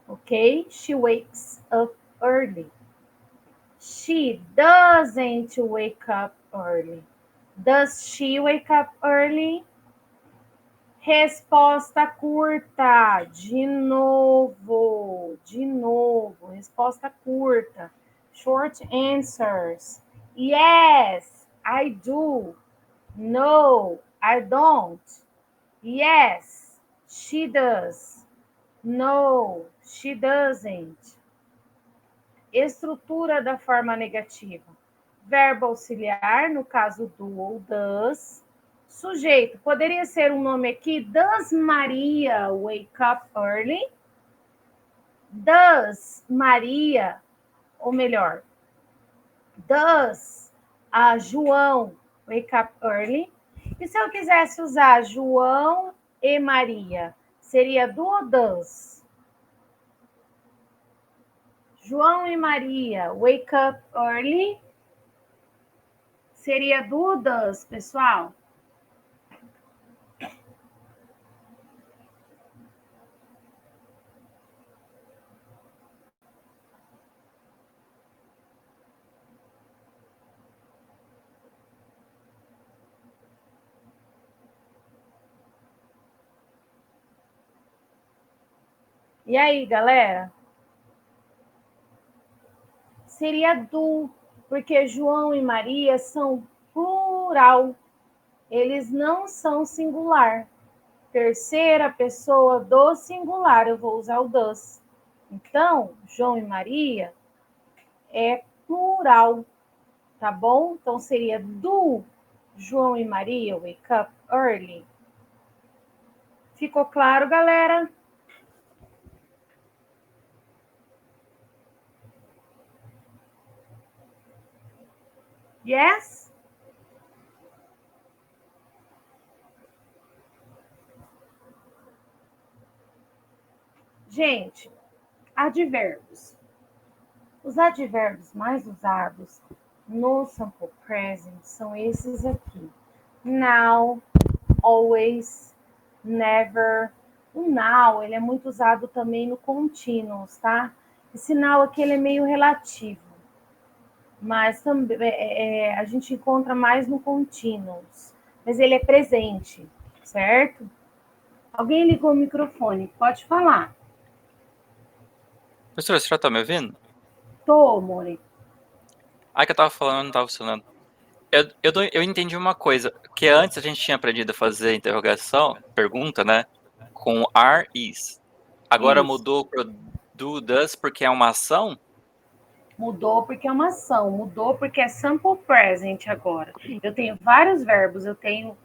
[SPEAKER 1] Ok? She wakes up early. She doesn't wake up early. Does she wake up early? Resposta curta. De novo. Resposta curta. Short answers. Yes, I do. No, I don't. Yes, she does. No, she doesn't. Estrutura da forma negativa. Verbo auxiliar, no caso do ou does. Sujeito, poderia ser um nome aqui, does Maria wake up early? Does Maria, ou melhor, does João wake up early? E se eu quisesse usar João e Maria, seria do ou does? João e Maria wake up early? Seria do ou does, pessoal? E aí, galera? Seria do, porque João e Maria são plural. Eles não são singular. Terceira pessoa do singular, eu vou usar o does. Então, João e Maria é plural, tá bom? Então, seria do João e Maria wake up early. Ficou claro, galera? Yes? Gente, advérbios. Os advérbios mais usados no sample present são esses aqui. Now, always, never. O now, ele é muito usado também no continuous, tá? Esse now aqui, ele é meio relativo. Mas também a gente encontra mais no continuous. Mas ele é presente, certo? Alguém ligou o microfone, pode falar.
[SPEAKER 4] Professora, você já tá me ouvindo?
[SPEAKER 1] Tô, More.
[SPEAKER 4] Ah, que eu tava falando, não tava funcionando. Eu entendi uma coisa, que antes a gente tinha aprendido a fazer interrogação, pergunta, né? Com are, is. Agora
[SPEAKER 1] Isso.
[SPEAKER 4] mudou pro do, does, porque é uma ação?
[SPEAKER 1] Mudou porque é uma ação, mudou porque é sample present agora. Eu tenho vários verbos, eu tenho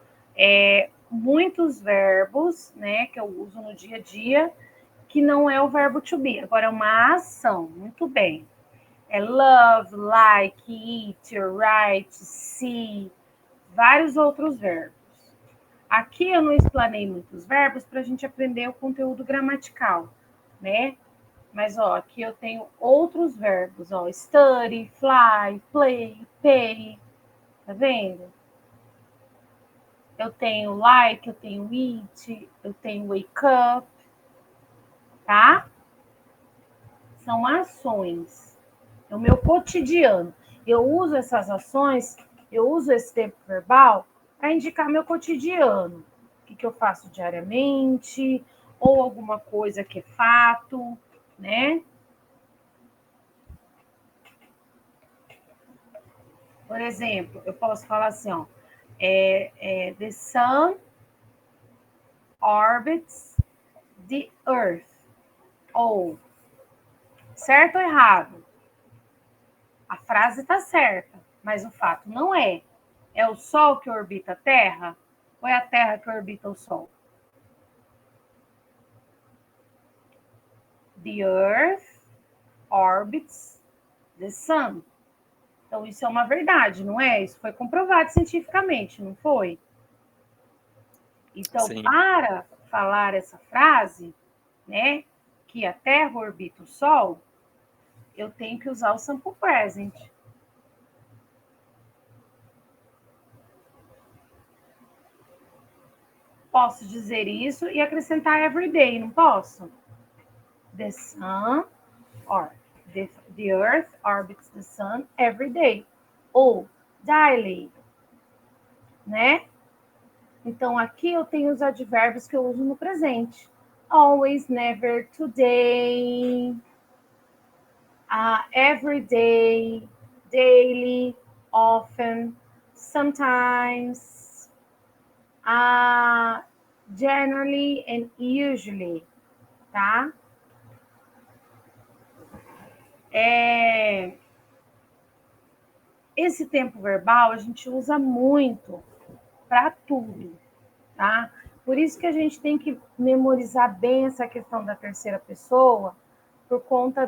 [SPEAKER 1] muitos verbos, né, que eu uso no dia a dia, que não é o verbo to be, agora é uma ação, muito bem. É love, like, eat, write, see, vários outros verbos. Aqui eu não explanei muitos verbos para a gente aprender o conteúdo gramatical, né? Mas, ó, aqui eu tenho outros verbos, ó, study, fly, play, pay, tá vendo? Eu tenho like, eu tenho eat, eu tenho wake up, tá? São ações, é o meu cotidiano. Eu uso essas ações, eu uso esse tempo verbal para indicar meu cotidiano. O que eu faço diariamente, ou alguma coisa que é fato, né? Por exemplo, eu posso falar assim, ó, the sun orbits the earth. Ou, certo ou errado? A frase está certa, mas o fato não é. É o Sol que orbita a Terra? Ou é a Terra que orbita o Sol? The earth orbits the sun. Então, isso é uma verdade, não é? Isso foi comprovado cientificamente, não foi? Então,
[SPEAKER 4] Sim.
[SPEAKER 1] para falar essa frase, né, que a Terra orbita o Sol, eu tenho que usar o sample present. Posso dizer isso e acrescentar everyday, não posso? The sun, or the earth orbits the sun every day. Ou daily, né? Então, aqui eu tenho os advérbios que eu uso no presente. Always, never, today, every day, daily, often, sometimes, generally and usually, tá? Esse tempo verbal a gente usa muito para tudo, tá? Por isso que a gente tem que memorizar bem essa questão da terceira pessoa, por conta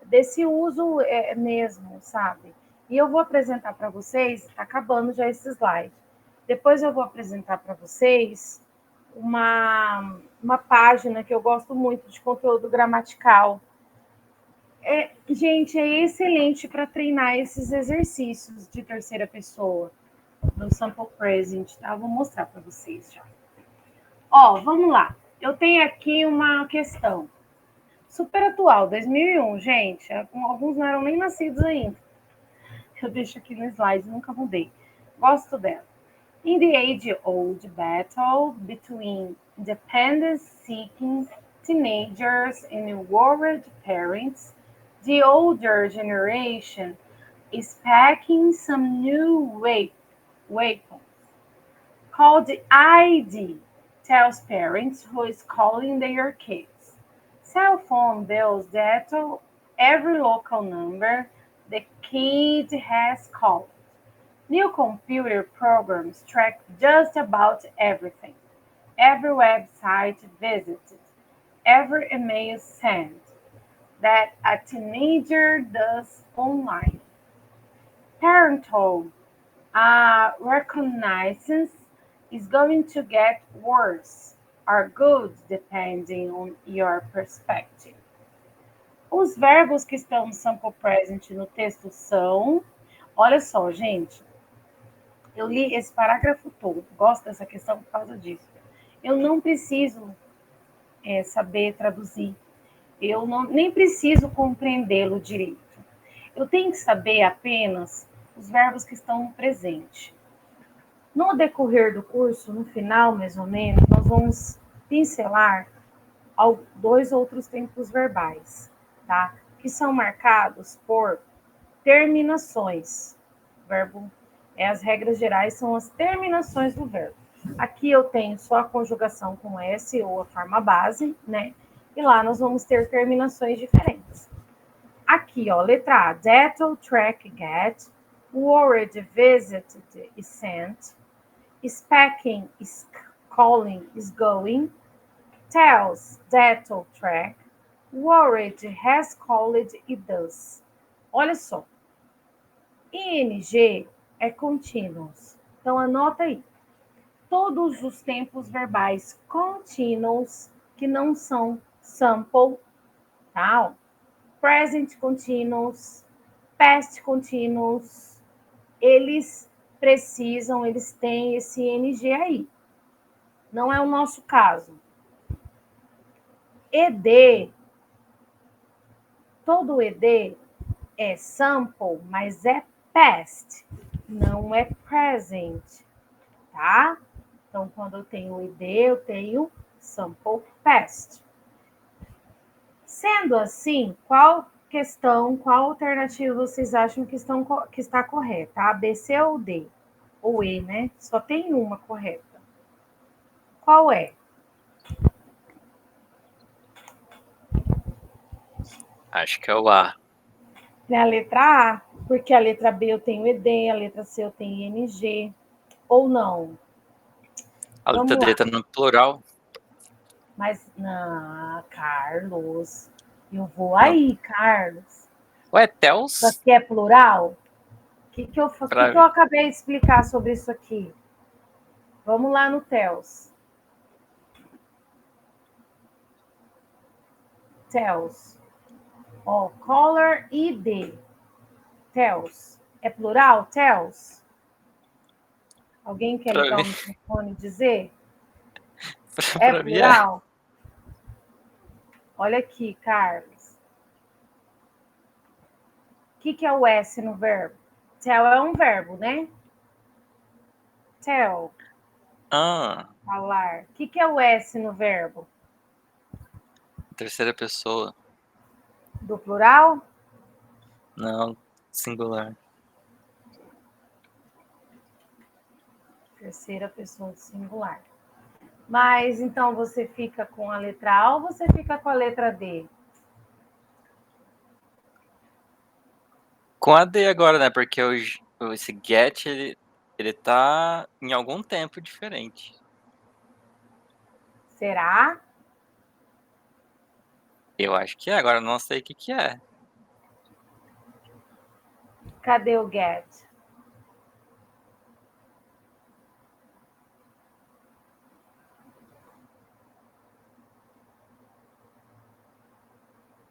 [SPEAKER 1] desse uso mesmo, sabe? E eu vou apresentar para vocês, está acabando já esse slide. Depois eu vou apresentar para vocês uma página que eu gosto muito de conteúdo gramatical. Gente, é excelente para treinar esses exercícios de terceira pessoa do sample present, tá? Eu vou mostrar para vocês já. Ó, vamos lá. Eu tenho aqui uma questão super atual, 2001, gente. Alguns não eram nem nascidos ainda. Eu deixo aqui no slide, nunca mudei. Gosto dela. In the age-old battle between independence-seeking teenagers and worried parents, the older generation is packing some new weapons called ID, tells parents who is calling their kids. Cell phone bills that every local number the kid has called. New computer programs track just about everything. Every website visited, every email sent that a teenager does online. Parental reconnaissance is going to get worse or good depending on your perspective. Os verbos que estão no sample present no texto são... Olha só, gente. Eu li esse parágrafo todo. Gosto dessa questão por causa disso. Eu não preciso saber traduzir. Eu nem preciso compreendê-lo direito. Eu tenho que saber apenas os verbos que estão no presente. No decorrer do curso, no final, mais ou menos, nós vamos pincelar 2 outros tempos verbais, tá? Que são marcados por terminações. O verbo, as regras gerais são as terminações do verbo. Aqui eu tenho só a conjugação com S ou a forma base, né? E lá nós vamos ter terminações diferentes. Aqui, ó, letra A, that, track, get, worried, visited, is sent, speaking, is calling, is going, tells, that, track, worried, has called, it does. Olha só, ING é continuous, então anota aí. Todos os tempos verbais continuous que não são sample, tá? Present continuous, past continuous, eles têm esse ING aí. Não é o nosso caso. ED, todo ED é sample, mas é past, não é present, tá? Então, quando eu tenho ED, eu tenho sample past. Sendo assim, qual alternativa vocês acham que está correta? A, B, C ou D? Ou E, né? Só tem uma correta. Qual é?
[SPEAKER 4] Acho que é o A.
[SPEAKER 1] É a letra A, porque a letra B eu tenho ED, a letra C eu tenho ING, ou não?
[SPEAKER 4] A letra D tá no plural.
[SPEAKER 1] Mas, não, Carlos, eu vou aí, Carlos.
[SPEAKER 4] Ué, Tels?
[SPEAKER 1] Isso aqui é plural? O que eu acabei de explicar sobre isso aqui? Vamos lá no Tels. Tels. Ó, color ID. Tels. É plural, Tels? Alguém quer ligar o microfone e dizer? É plural? Olha aqui, Carlos. O que é o S no verbo? Tell é um verbo, né? Tell. Falar. O que é o S no verbo?
[SPEAKER 4] Terceira pessoa.
[SPEAKER 1] Do plural?
[SPEAKER 4] Não, singular.
[SPEAKER 1] Terceira pessoa do singular. Mas, então, você fica com a letra A ou você fica com a letra D?
[SPEAKER 4] Com a D agora, né? Porque esse get, ele tá em algum tempo diferente.
[SPEAKER 1] Será?
[SPEAKER 4] Eu acho que é, agora não sei o que é.
[SPEAKER 1] Cadê o get?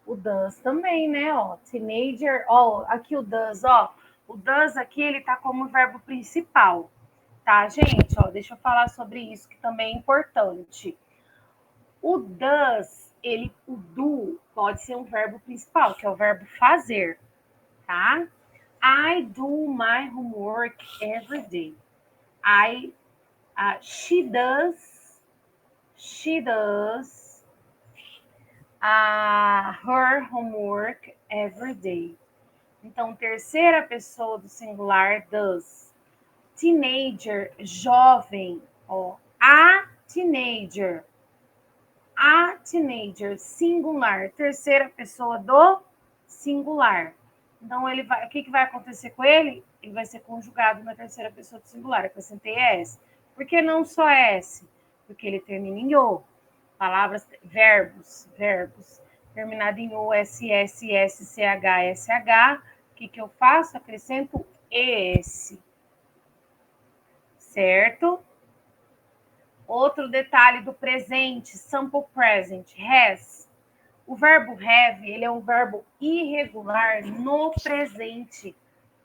[SPEAKER 1] O does também, né? Ó, teenager, ó, aqui o does, ó. O does aqui, ele tá como verbo principal, tá, gente? Ó, deixa eu falar sobre isso, que também é importante. O does, o do, pode ser um verbo principal, que é o verbo fazer, tá? I do my homework every day. She does her homework every day. Então, terceira pessoa do singular, does. Teenager, jovem, ó. A teenager, singular, terceira pessoa do singular. Então, o que vai acontecer com ele? Ele vai ser conjugado na terceira pessoa do singular. Acrescentei S. Por que não só S? Porque ele termina em O. Palavras, verbos, terminado em O, S, S, S, C, H, S, H. O que eu faço? Acrescento ES. Certo? Outro detalhe do presente, sample present, has. O verbo have, ele é um verbo irregular no presente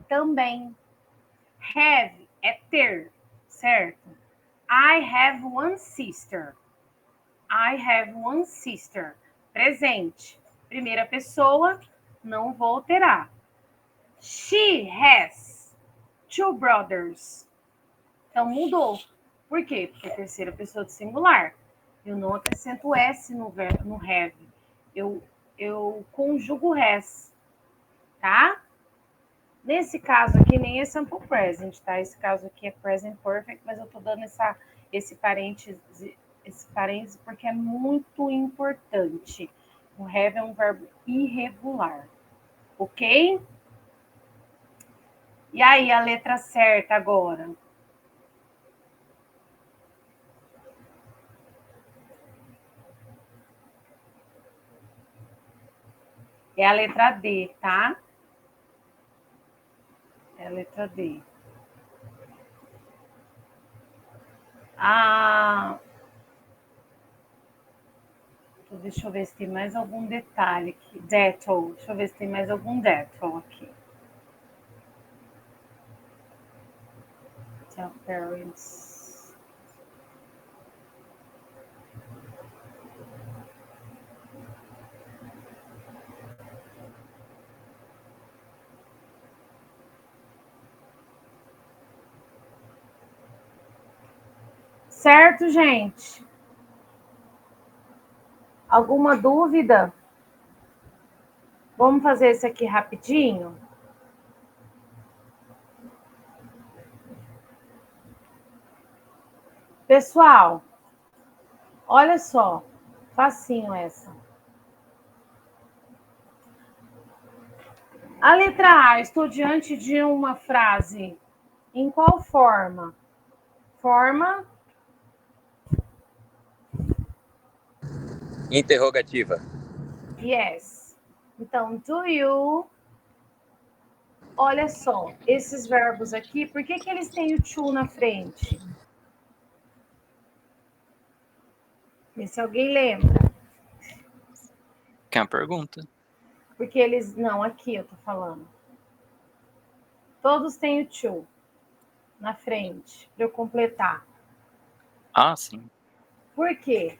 [SPEAKER 1] também. Have é ter, certo? I have one sister. I have one sister. Presente. Primeira pessoa, não vou alterar. She has two brothers. Então mudou. Por quê? Porque é terceira pessoa do singular. Eu não acrescento S no have. Eu conjugo has. Tá? Nesse caso aqui, nem é simple present, tá? Esse caso aqui é present perfect, mas eu tô dando esse parêntese porque é muito importante. O have é um verbo irregular, ok? E aí, a letra certa agora? É a letra D, tá? É a letra D. Deixa eu ver se tem mais algum detalhe aqui. Detail. Deixa eu ver se tem mais algum detail aqui. Tell parents. Certo, gente? Alguma dúvida? Vamos fazer esse aqui rapidinho? Pessoal, olha só, facinho essa. A letra A, estou diante de uma frase. Em qual forma? Forma
[SPEAKER 2] Interrogativa.
[SPEAKER 1] yes. Então, do you... Olha só, esses verbos aqui, por que eles têm o to na frente? Vê se alguém lembra.
[SPEAKER 4] Que é uma pergunta.
[SPEAKER 1] Porque eles... Não, aqui eu tô falando. Todos têm o to na frente, para eu completar.
[SPEAKER 4] Ah, sim.
[SPEAKER 1] Por quê?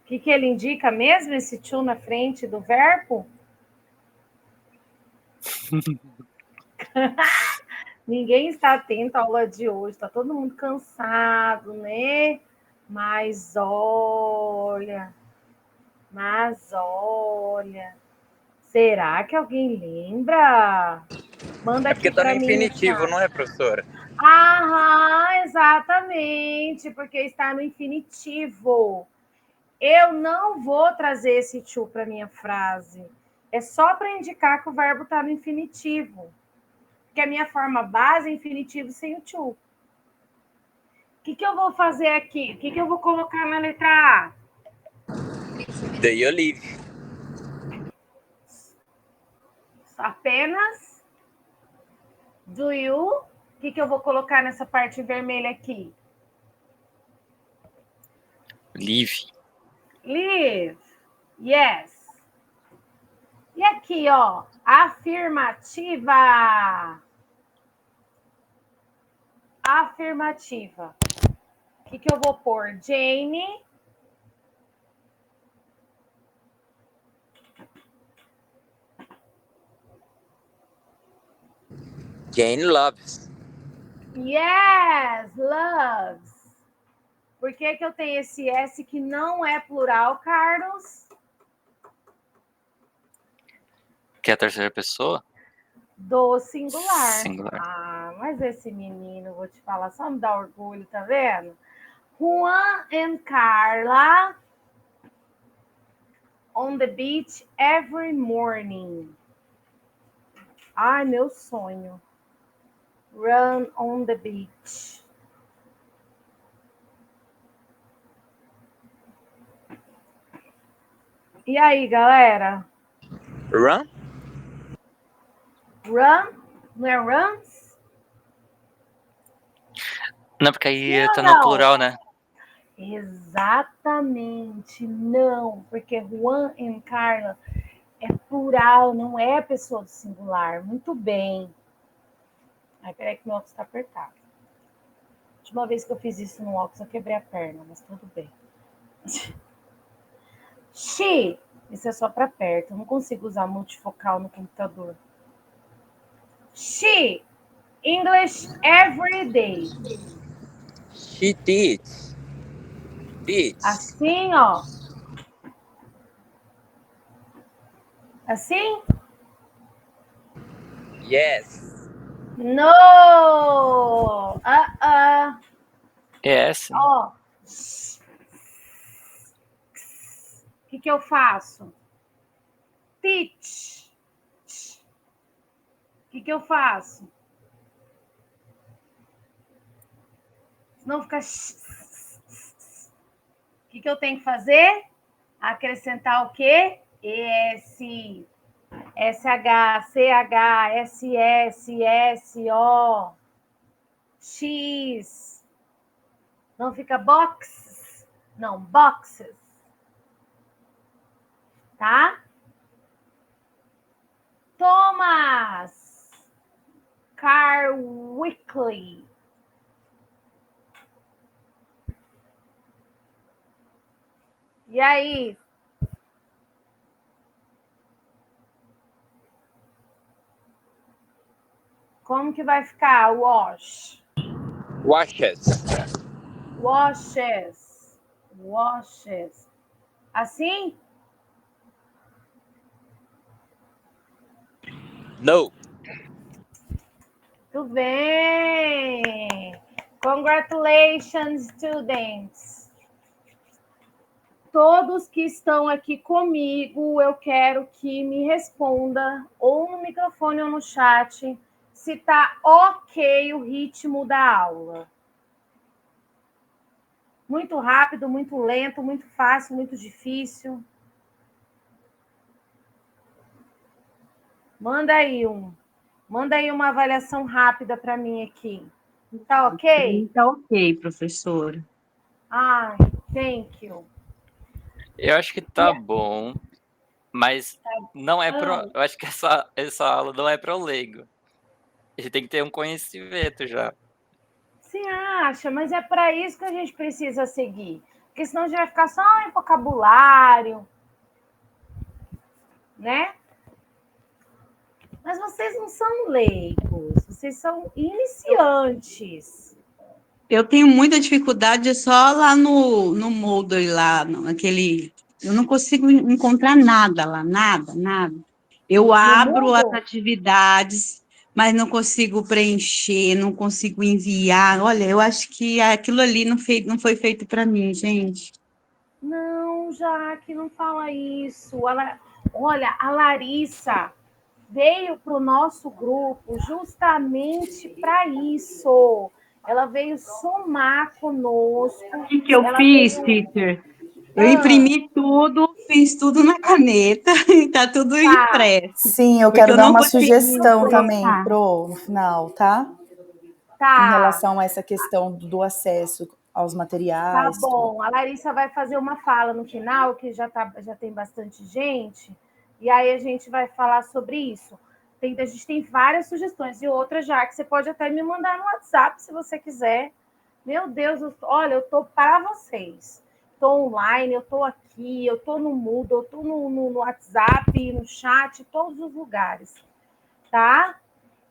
[SPEAKER 1] O que ele indica mesmo, esse to na frente do verbo? Ninguém está atento à aula de hoje, está todo mundo cansado, né? Mas olha, será que alguém lembra? Manda
[SPEAKER 2] É porque
[SPEAKER 1] aqui
[SPEAKER 2] tá no
[SPEAKER 1] para mim.
[SPEAKER 2] infinitivo, não é, professora?
[SPEAKER 1] Aham, exatamente, porque está no infinitivo. Eu não vou trazer esse to para minha frase. É só para indicar que o verbo está no infinitivo. Que a minha forma base é infinitivo sem o to. O que eu vou fazer aqui? O que eu vou colocar na letra A?
[SPEAKER 2] Do you live?
[SPEAKER 1] Apenas do you. O que eu vou colocar nessa parte vermelha aqui?
[SPEAKER 4] Live.
[SPEAKER 1] Live. Yes. E aqui, ó, afirmativa. Afirmativa. O que eu vou pôr? Jane.
[SPEAKER 2] Jane loves.
[SPEAKER 1] Yes, loves. Por que eu tenho esse S que não é plural, Carlos?
[SPEAKER 4] Que é a terceira pessoa?
[SPEAKER 1] Do singular.
[SPEAKER 4] Singular.
[SPEAKER 1] Ah, mas esse menino, vou te falar, só me dá orgulho, tá vendo? Juan and Carla on the beach every morning. Ai, meu sonho. Run on the beach. E aí, galera?
[SPEAKER 2] Run?
[SPEAKER 1] Run? Não é runs?
[SPEAKER 4] Não, porque aí
[SPEAKER 1] Sim
[SPEAKER 4] tá
[SPEAKER 1] ou não?
[SPEAKER 4] no plural, né?
[SPEAKER 1] Exatamente, não, porque Juan e Carla é plural, não é pessoa do singular. Muito bem. Ai, peraí que meu óculos está apertado. A última vez que eu fiz isso no óculos, eu quebrei a perna, mas tudo bem. She, isso é só para perto, eu não consigo usar multifocal no computador. She, English every day.
[SPEAKER 2] She teach. Teach.
[SPEAKER 1] Assim, ó. Assim?
[SPEAKER 2] Yes.
[SPEAKER 1] No!
[SPEAKER 4] Yes.
[SPEAKER 1] Ó. O que eu faço? Teach. O que eu faço? Senão fica... O que eu tenho que fazer? Acrescentar o quê? ES, SH, CH, SS, SO, X. Não fica boxes? Não, boxes. Tá? Thomas. Car Weekly. E aí? Como que vai ficar? Wash.
[SPEAKER 2] Washes.
[SPEAKER 1] Washes. Washes. Assim?
[SPEAKER 2] No.
[SPEAKER 1] Tudo bem. Congratulations, students. Todos que estão aqui comigo, eu quero que me responda, ou no microfone ou no chat, se está ok o ritmo da aula. Muito rápido, muito lento, muito fácil, muito difícil. Manda aí uma avaliação rápida para mim aqui. Tá ok?
[SPEAKER 5] Tá ok, professora.
[SPEAKER 1] Ai, thank you.
[SPEAKER 4] Eu acho que tá bom, mas não é pro. Eu acho que essa aula não é para o leigo. Ele tem que ter um conhecimento já.
[SPEAKER 1] Você acha? Mas é para isso que a gente precisa seguir. Porque senão a gente vai ficar só em vocabulário, né? Mas vocês não são leigos, vocês são iniciantes.
[SPEAKER 5] Eu tenho muita dificuldade só lá no Moodle, lá naquele... Eu não consigo encontrar nada lá, nada. Eu abro as atividades, mas não consigo preencher, não consigo enviar. Olha, eu acho que aquilo ali não foi feito para mim, gente.
[SPEAKER 1] Não, Jaque, não fala isso. Olha, a Larissa veio para o nosso grupo justamente para isso. Ela veio somar conosco.
[SPEAKER 5] O que eu fiz, Peter? Eu imprimi tudo, fiz tudo na caneta e tá tudo impresso.
[SPEAKER 6] Sim, eu quero dar uma sugestão também no final, tá?
[SPEAKER 1] Tá.
[SPEAKER 6] Em relação a essa questão do acesso aos materiais.
[SPEAKER 1] Tá bom, a Larissa vai fazer uma fala no final, que já tem bastante gente, e aí a gente vai falar sobre isso. A gente tem várias sugestões, e outras já que você pode até me mandar no WhatsApp, se você quiser. Meu Deus, olha, eu tô para vocês. Estou online, eu estou aqui, eu estou no Moodle, eu estou no WhatsApp, no chat, em todos os lugares, tá?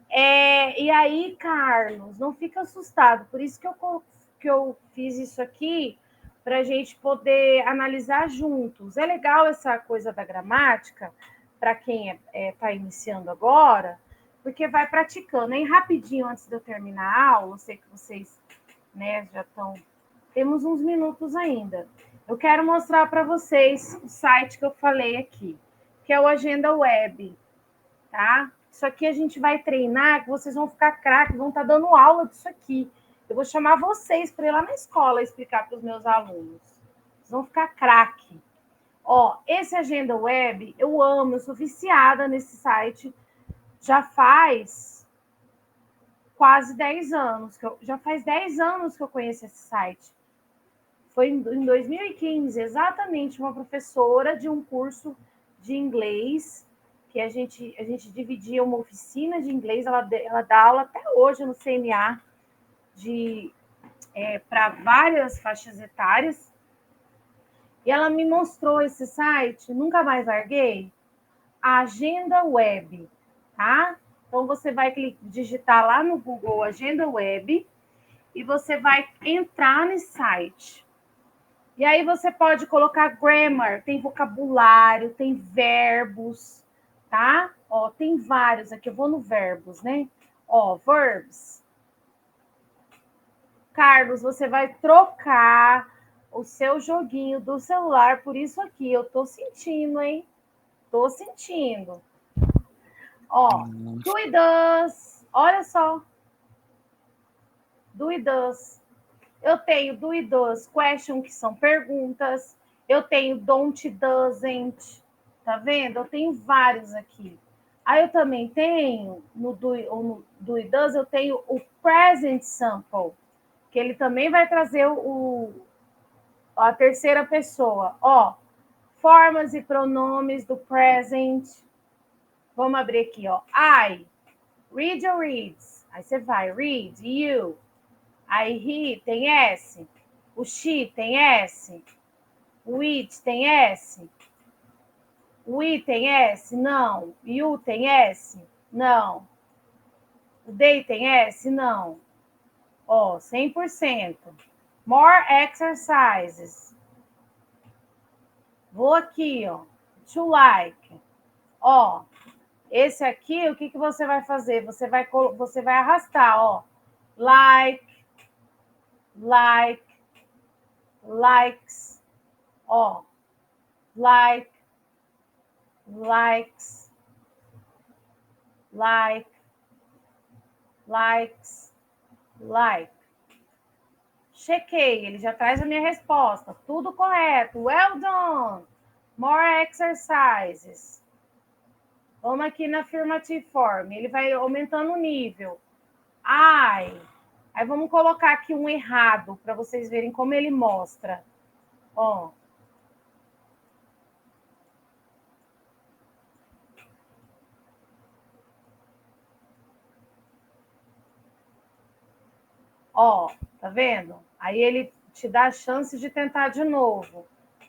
[SPEAKER 1] E aí, Carlos, não fica assustado. Por isso que eu fiz isso aqui, para a gente poder analisar juntos. É legal essa coisa da gramática, para quem está iniciando agora, porque vai praticando. Hein? Rapidinho, antes de eu terminar a aula, eu sei que vocês, né, já estão... Temos uns minutos ainda. Eu quero mostrar para vocês o site que eu falei aqui, que é o Agenda Web, tá? Isso aqui a gente vai treinar, que vocês vão ficar craques, vão estar dando aula disso aqui. Eu vou chamar vocês para ir lá na escola explicar para os meus alunos. Vocês vão ficar craque. Ó, esse Agenda Web, eu amo, eu sou viciada nesse site. Já faz quase 10 anos. Já faz 10 anos que eu conheço esse site. Foi em 2015, exatamente, uma professora de um curso de inglês, que a gente dividia uma oficina de inglês, ela dá aula até hoje no CNA, para várias faixas etárias, e ela me mostrou esse site, nunca mais larguei, a Agenda Web, tá? Então, você vai digitar lá no Google Agenda Web e você vai entrar nesse site. E aí você pode colocar grammar, tem vocabulário, tem verbos, tá? Ó, tem vários aqui, eu vou no verbos, né? Ó, verbs. Carlos, você vai trocar o seu joguinho do celular por isso aqui. Eu tô sentindo, hein? Tô sentindo. Ó, do e does. Olha só. Do e does. Eu tenho do e does question, que são perguntas. Eu tenho don't, doesn't. Tá vendo? Eu tenho vários aqui. Aí eu também tenho, no do e does, eu tenho o present sample, que ele também vai trazer a terceira pessoa. Ó, formas e pronomes do present. Vamos abrir aqui, ó. I, read or reads. Aí você vai, read, you. Aí he tem S. O she tem S. O it tem S. O I tem S? Não. You tem S? Não. O they tem S? Não. Ó, 100%. More exercises. Vou aqui, ó. To like. Ó, esse aqui, o que você vai fazer? Você vai arrastar, ó. Like, likes, ó. Like, likes, like, likes, like. Chequei, ele já traz a minha resposta. Tudo correto. Well done. More exercises. Vamos aqui na affirmative form. Ele vai aumentando o nível. Aí vamos colocar aqui um errado para vocês verem como ele mostra. Ó. Ó, tá vendo? Aí ele te dá a chance de tentar de novo.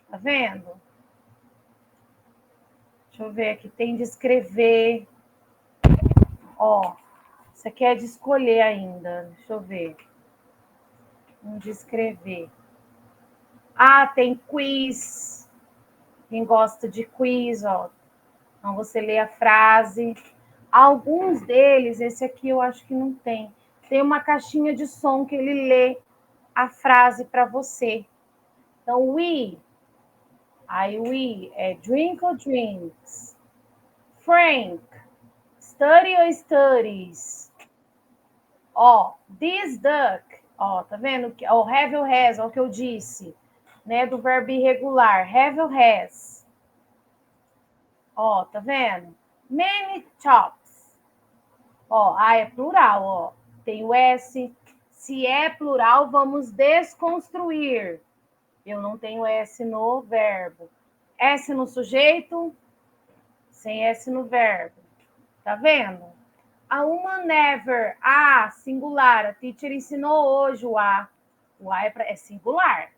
[SPEAKER 1] Tá vendo? Deixa eu ver aqui. Tem de escrever. Ó, isso aqui é de escolher ainda. Deixa eu ver. De escrever. Ah, tem quiz. Quem gosta de quiz, ó. Então, você lê a frase. Alguns deles, esse aqui eu acho que não tem. Tem uma caixinha de som que ele lê a frase para você. Então, we. Aí, we é drink or drinks. Frank. Study or studies. Ó, this duck. Ó, tá vendo? Ó, have or has, ó, o que eu disse. Né, do verbo irregular. Have or has. Ó, tá vendo? Many chops. Ó, é plural, ó. Tem o S. Se é plural, vamos desconstruir. Eu não tenho S no verbo. S no sujeito, sem S no verbo. Tá vendo? A uma never. Singular. A teacher ensinou hoje o A. O A é singular.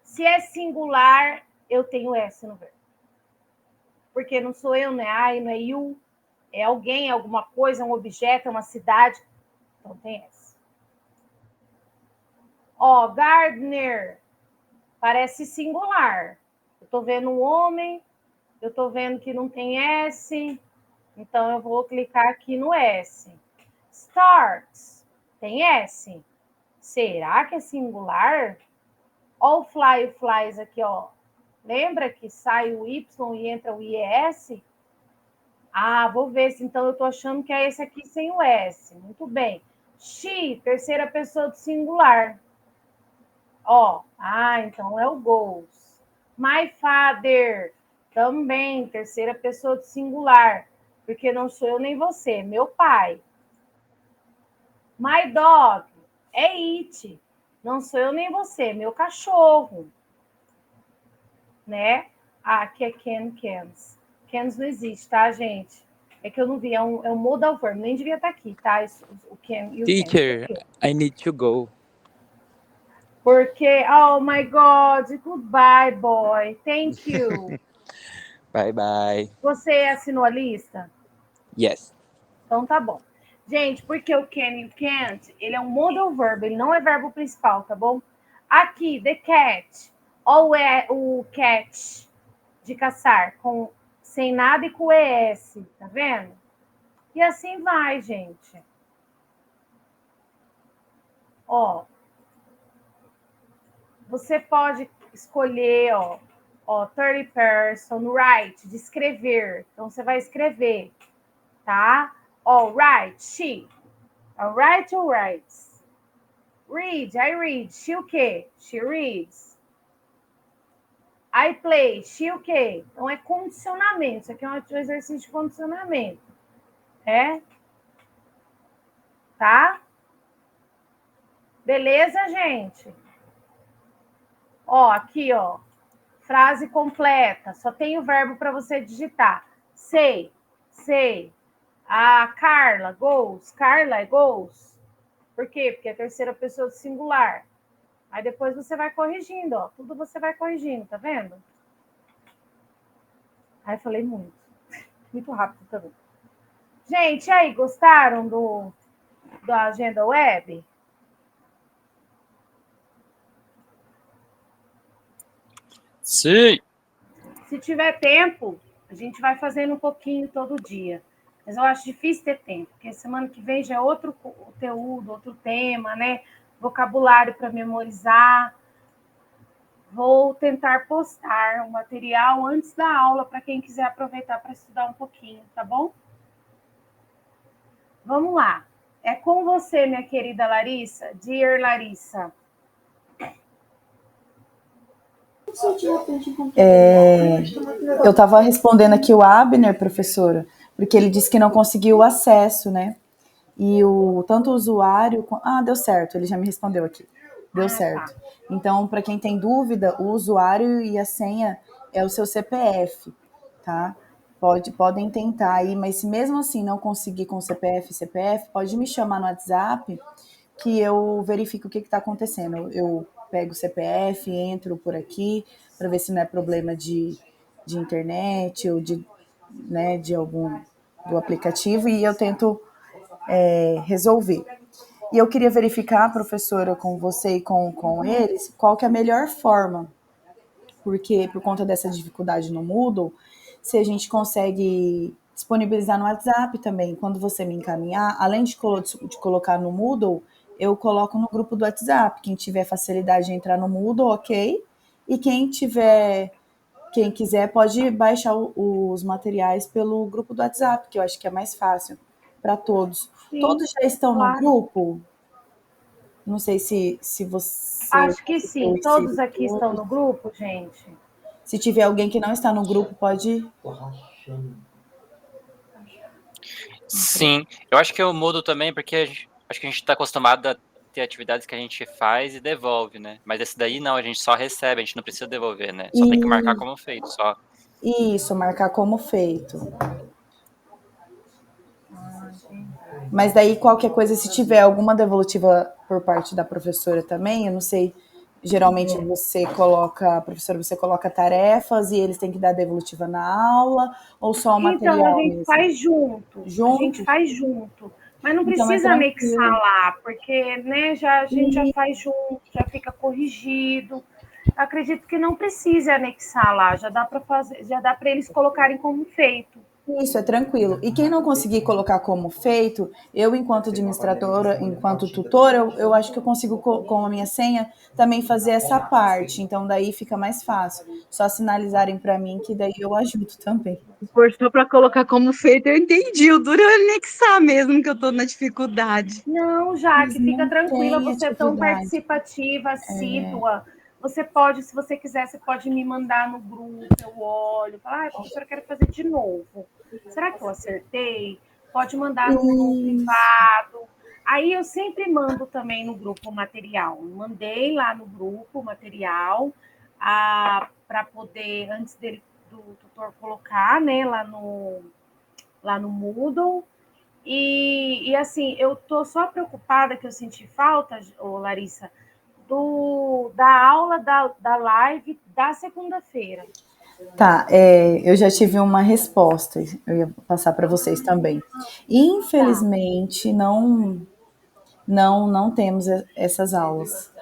[SPEAKER 1] Se é singular, eu tenho S no verbo. Porque não sou eu, não é I, não é you. É alguém, alguma coisa, um objeto, é uma cidade. Então tem S. Ó, gardener. Parece singular. Eu tô vendo um homem, eu tô vendo que não tem S, então eu vou clicar aqui no S. Starts. Tem S. Será que é singular? Ó o flies aqui, ó. Lembra que sai o Y e entra o IES? Vou ver se então eu tô achando que é esse aqui sem o S. Muito bem. She, terceira pessoa do singular. Ó, então é o goes. My father, também, terceira pessoa do singular, porque não sou eu nem você, meu pai. My dog, é it. Não sou eu nem você, meu cachorro. Né? Aqui é cans. Cans não existe, tá, gente? É que eu não vi, é um modal verb, nem devia estar aqui, tá? O can e o
[SPEAKER 2] Teacher,
[SPEAKER 1] can.
[SPEAKER 2] I need to go.
[SPEAKER 1] Porque, oh my God, goodbye, boy. Thank you.
[SPEAKER 2] Bye bye.
[SPEAKER 1] Você assinou a lista?
[SPEAKER 2] Yes.
[SPEAKER 1] Então tá bom. Gente, porque o can e o can't, ele é um modal verb, ele não é verbo principal, tá bom? Aqui, the cat, ou é o catch, de caçar, sem nada e com ES, tá vendo? E assim vai, gente. Ó, você pode escolher, third person, write, de escrever. Então, você vai escrever, tá? Ó, write, she. Write ou writes? Read, I read. She o quê? She reads. I play, she o quê? Então, é condicionamento. Isso aqui é um exercício de condicionamento. Tá? Beleza, gente? Ó, aqui, ó. Frase completa. Só tem o verbo para você digitar. Say. A Carla goes. Carla é goes. Por quê? Porque é a terceira pessoa do singular. Aí depois você vai corrigindo, ó. Tudo você vai corrigindo, tá vendo? Aí falei muito. Muito rápido também. Gente, aí, gostaram da agenda web?
[SPEAKER 4] Sim.
[SPEAKER 1] Se tiver tempo, a gente vai fazendo um pouquinho todo dia. Mas eu acho difícil ter tempo, porque semana que vem já é outro conteúdo, outro tema, né? Vocabulário para memorizar. Vou tentar postar o material antes da aula para quem quiser aproveitar para estudar um pouquinho, tá bom? Vamos lá. É com você, minha querida Larissa. Dear Larissa.
[SPEAKER 6] Eu estava respondendo aqui o Abner, professora, porque ele disse que não conseguiu o acesso, né? E tanto o usuário... deu certo, ele já me respondeu aqui. Deu certo. Tá. Então, para quem tem dúvida, o usuário e a senha é o seu CPF, tá? Podem tentar aí, mas se mesmo assim não conseguir com CPF, pode me chamar no WhatsApp que eu verifico o que está acontecendo. Eu pego o CPF, entro por aqui para ver se não é problema de internet ou de algum do aplicativo e eu tento resolver. E eu queria verificar, professora, com você e com eles, qual que é a melhor forma, porque por conta dessa dificuldade no Moodle, se a gente consegue disponibilizar no WhatsApp também, quando você me encaminhar, além de colocar no Moodle, eu coloco no grupo do WhatsApp. Quem tiver facilidade de entrar no Moodle, ok. E quem quiser pode baixar os materiais pelo grupo do WhatsApp, que eu acho que é mais fácil para todos. Sim, todos já estão no grupo? Não sei se você...
[SPEAKER 1] Acho que sim, todos aqui estão no grupo, gente.
[SPEAKER 6] Se tiver alguém que não está no grupo, pode...
[SPEAKER 4] Sim, eu acho que eu mudo também, porque acho que a gente está acostumado a ter atividades que a gente faz e devolve, né? Mas esse daí não, a gente só recebe, a gente não precisa devolver, né? Só tem que marcar como feito, só.
[SPEAKER 6] Isso, marcar como feito. Mas daí qualquer coisa, se tiver alguma devolutiva por parte da professora também, eu não sei, geralmente professora, você coloca tarefas e eles têm que dar devolutiva na aula, ou só o material
[SPEAKER 1] Então, a gente
[SPEAKER 6] mesmo?
[SPEAKER 1] faz junto. A gente faz junto. Mas não precisa anexar lá, porque né, a gente já faz junto, já fica corrigido. Acredito que não precise anexar lá, já dá para eles colocarem como feito.
[SPEAKER 6] Isso, é tranquilo. E quem não conseguir colocar como feito, eu, enquanto administradora, enquanto tutora, eu acho que eu consigo, com a minha senha, também fazer essa parte. Então, daí fica mais fácil. Só sinalizarem para mim, que daí eu ajudo também.
[SPEAKER 5] Forçou para colocar como feito, eu entendi. O duro é anexar mesmo, que eu estou na dificuldade.
[SPEAKER 1] Não, Jaque, fica tranquila, você é tão participativa, assídua. Você pode, se você quiser, você pode me mandar no grupo, eu olho, falar, professora, eu quero fazer de novo. Será que eu acertei? Pode mandar no privado. Aí eu sempre mando também no grupo o material. Mandei lá no grupo o material para poder, antes do tutor colocar, né, lá no Moodle. E assim, eu tô só preocupada que eu senti falta, Larissa, da aula da live da segunda-feira.
[SPEAKER 6] Tá, eu já tive uma resposta, eu ia passar para vocês também. Infelizmente, não temos essas aulas.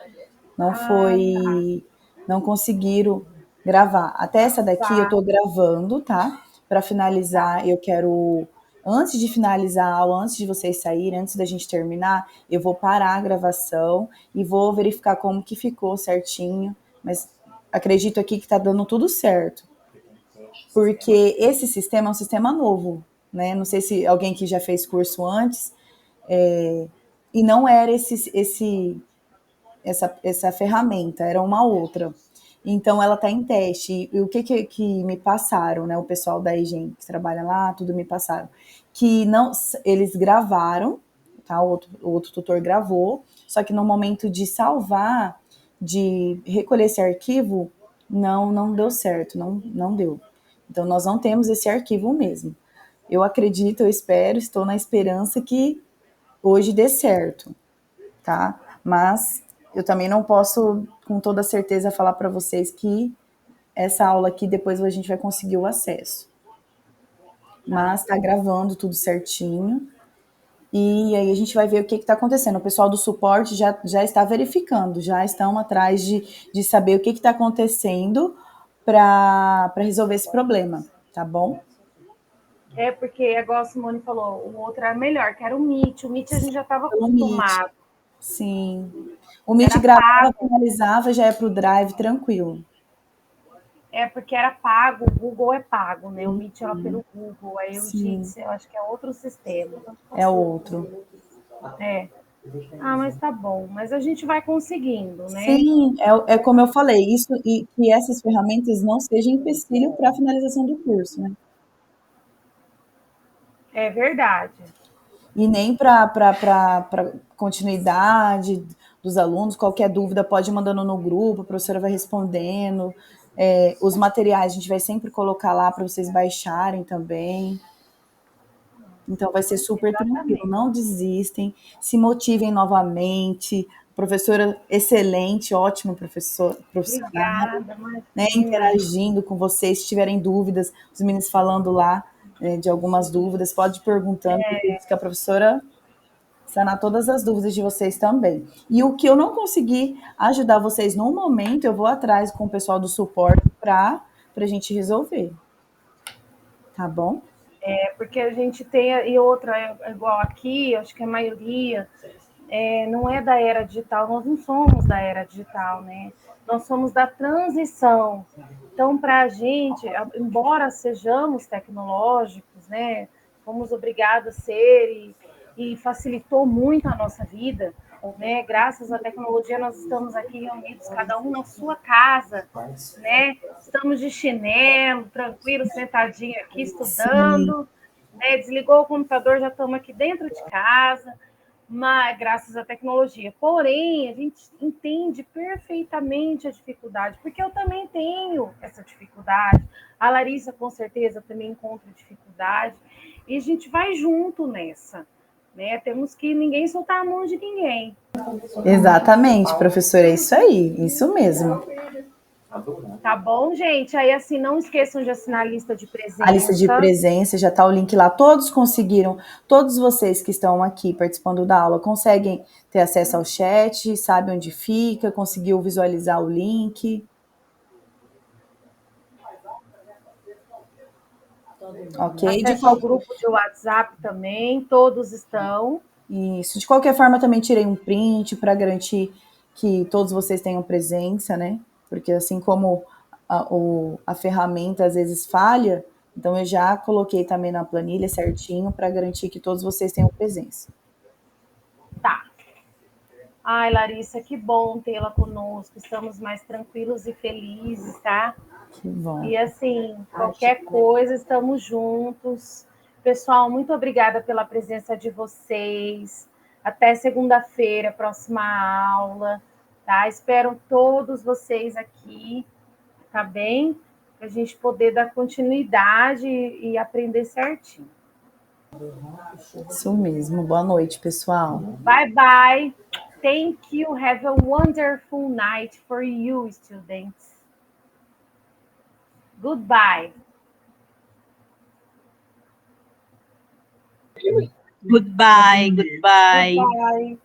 [SPEAKER 6] Não conseguiram gravar. Até essa daqui eu tô gravando, tá? Para finalizar, eu quero, antes de finalizar a aula, antes de vocês saírem, antes da gente terminar, eu vou parar a gravação e vou verificar como que ficou certinho, mas acredito aqui que tá dando tudo certo. Porque esse sistema é um sistema novo, né? Não sei se alguém que já fez curso antes, e não era essa ferramenta, era uma outra. Então, ela está em teste. E o que me passaram, né? O pessoal da EGEM que trabalha lá, tudo me passaram. Que não, eles gravaram, tá? O outro tutor gravou, só que no momento de salvar, de recolher esse arquivo, não deu certo, não deu. Então, nós não temos esse arquivo mesmo. Eu acredito, eu espero, estou na esperança que hoje dê certo, tá? Mas eu também não posso, com toda certeza, falar para vocês que essa aula aqui depois a gente vai conseguir o acesso. Mas está gravando tudo certinho. E aí a gente vai ver o que está acontecendo. O pessoal do suporte já está verificando, já estão atrás de saber o que está acontecendo para resolver esse problema, tá bom?
[SPEAKER 1] Porque, igual a Simone falou, o outro era melhor, que era o Meet. O Meet a gente já estava acostumado.
[SPEAKER 6] Sim. O Meet gravava, finalizava, já é para o Drive, tranquilo.
[SPEAKER 1] Porque era pago, o Google é pago, né? O Meet era pelo Google, aí o Jitsi, eu acho que é outro sistema.
[SPEAKER 6] É outro.
[SPEAKER 1] Mas tá bom, mas a gente vai conseguindo, né?
[SPEAKER 6] Sim, é como eu falei, isso e que essas ferramentas não sejam empecilho para a finalização do curso, né?
[SPEAKER 1] É verdade.
[SPEAKER 6] E nem para continuidade dos alunos, qualquer dúvida pode ir mandando no grupo, a professora vai respondendo. Os materiais a gente vai sempre colocar lá para vocês baixarem também. Então vai ser super tranquilo, não desistem, se motivem novamente. Professora excelente, ótimo profissional, né, interagindo com vocês, se tiverem dúvidas, os meninos falando lá de algumas dúvidas, pode ir perguntando, que a professora sanar todas as dúvidas de vocês também. E o que eu não consegui ajudar vocês no momento, eu vou atrás com o pessoal do suporte para a gente resolver. Tá bom?
[SPEAKER 1] Porque a gente tem, e outra, igual aqui, acho que a maioria não é da era digital, nós não somos da era digital, né? Nós somos da transição. Então, para a gente, embora sejamos tecnológicos, né, fomos obrigados a ser e facilitou muito a nossa vida, né? Graças à tecnologia, nós estamos aqui reunidos, cada um na sua casa, né? Estamos de chinelo, tranquilo, sentadinho aqui, estudando, né? Desligou o computador, já estamos aqui dentro de casa, mas graças à tecnologia. Porém, a gente entende perfeitamente a dificuldade, porque eu também tenho essa dificuldade. A Larissa, com certeza, também encontra dificuldade, e a gente vai junto nessa. Né? Temos que ninguém soltar a mão de ninguém.
[SPEAKER 6] Exatamente, professora, é isso aí, isso mesmo.
[SPEAKER 1] Tá bom, gente? Aí, assim, não esqueçam de assinar a lista de presença.
[SPEAKER 6] A lista de presença, já está o link lá. Todos conseguiram, todos vocês que estão aqui participando da aula, conseguem ter acesso ao chat, sabe onde fica, conseguiu visualizar o link. Ok?
[SPEAKER 1] Acesso ao grupo de WhatsApp também, todos estão.
[SPEAKER 6] Isso. De qualquer forma, também tirei um print para garantir que todos vocês tenham presença, né? Porque assim como a ferramenta às vezes falha, então eu já coloquei também na planilha certinho para garantir que todos vocês tenham presença.
[SPEAKER 1] Tá. Ai, Larissa, que bom tê-la conosco. Estamos mais tranquilos e felizes, tá?
[SPEAKER 6] Que bom.
[SPEAKER 1] E assim, qualquer coisa, estamos juntos. Pessoal, muito obrigada pela presença de vocês. Até segunda-feira, próxima aula, tá? Espero todos vocês aqui, tá bem? Para a gente poder dar continuidade e aprender certinho.
[SPEAKER 6] Isso mesmo. Boa noite, pessoal.
[SPEAKER 1] Bye, bye. Thank you. Have a wonderful night for you, students. Goodbye.
[SPEAKER 5] Goodbye, goodbye.
[SPEAKER 1] Goodbye.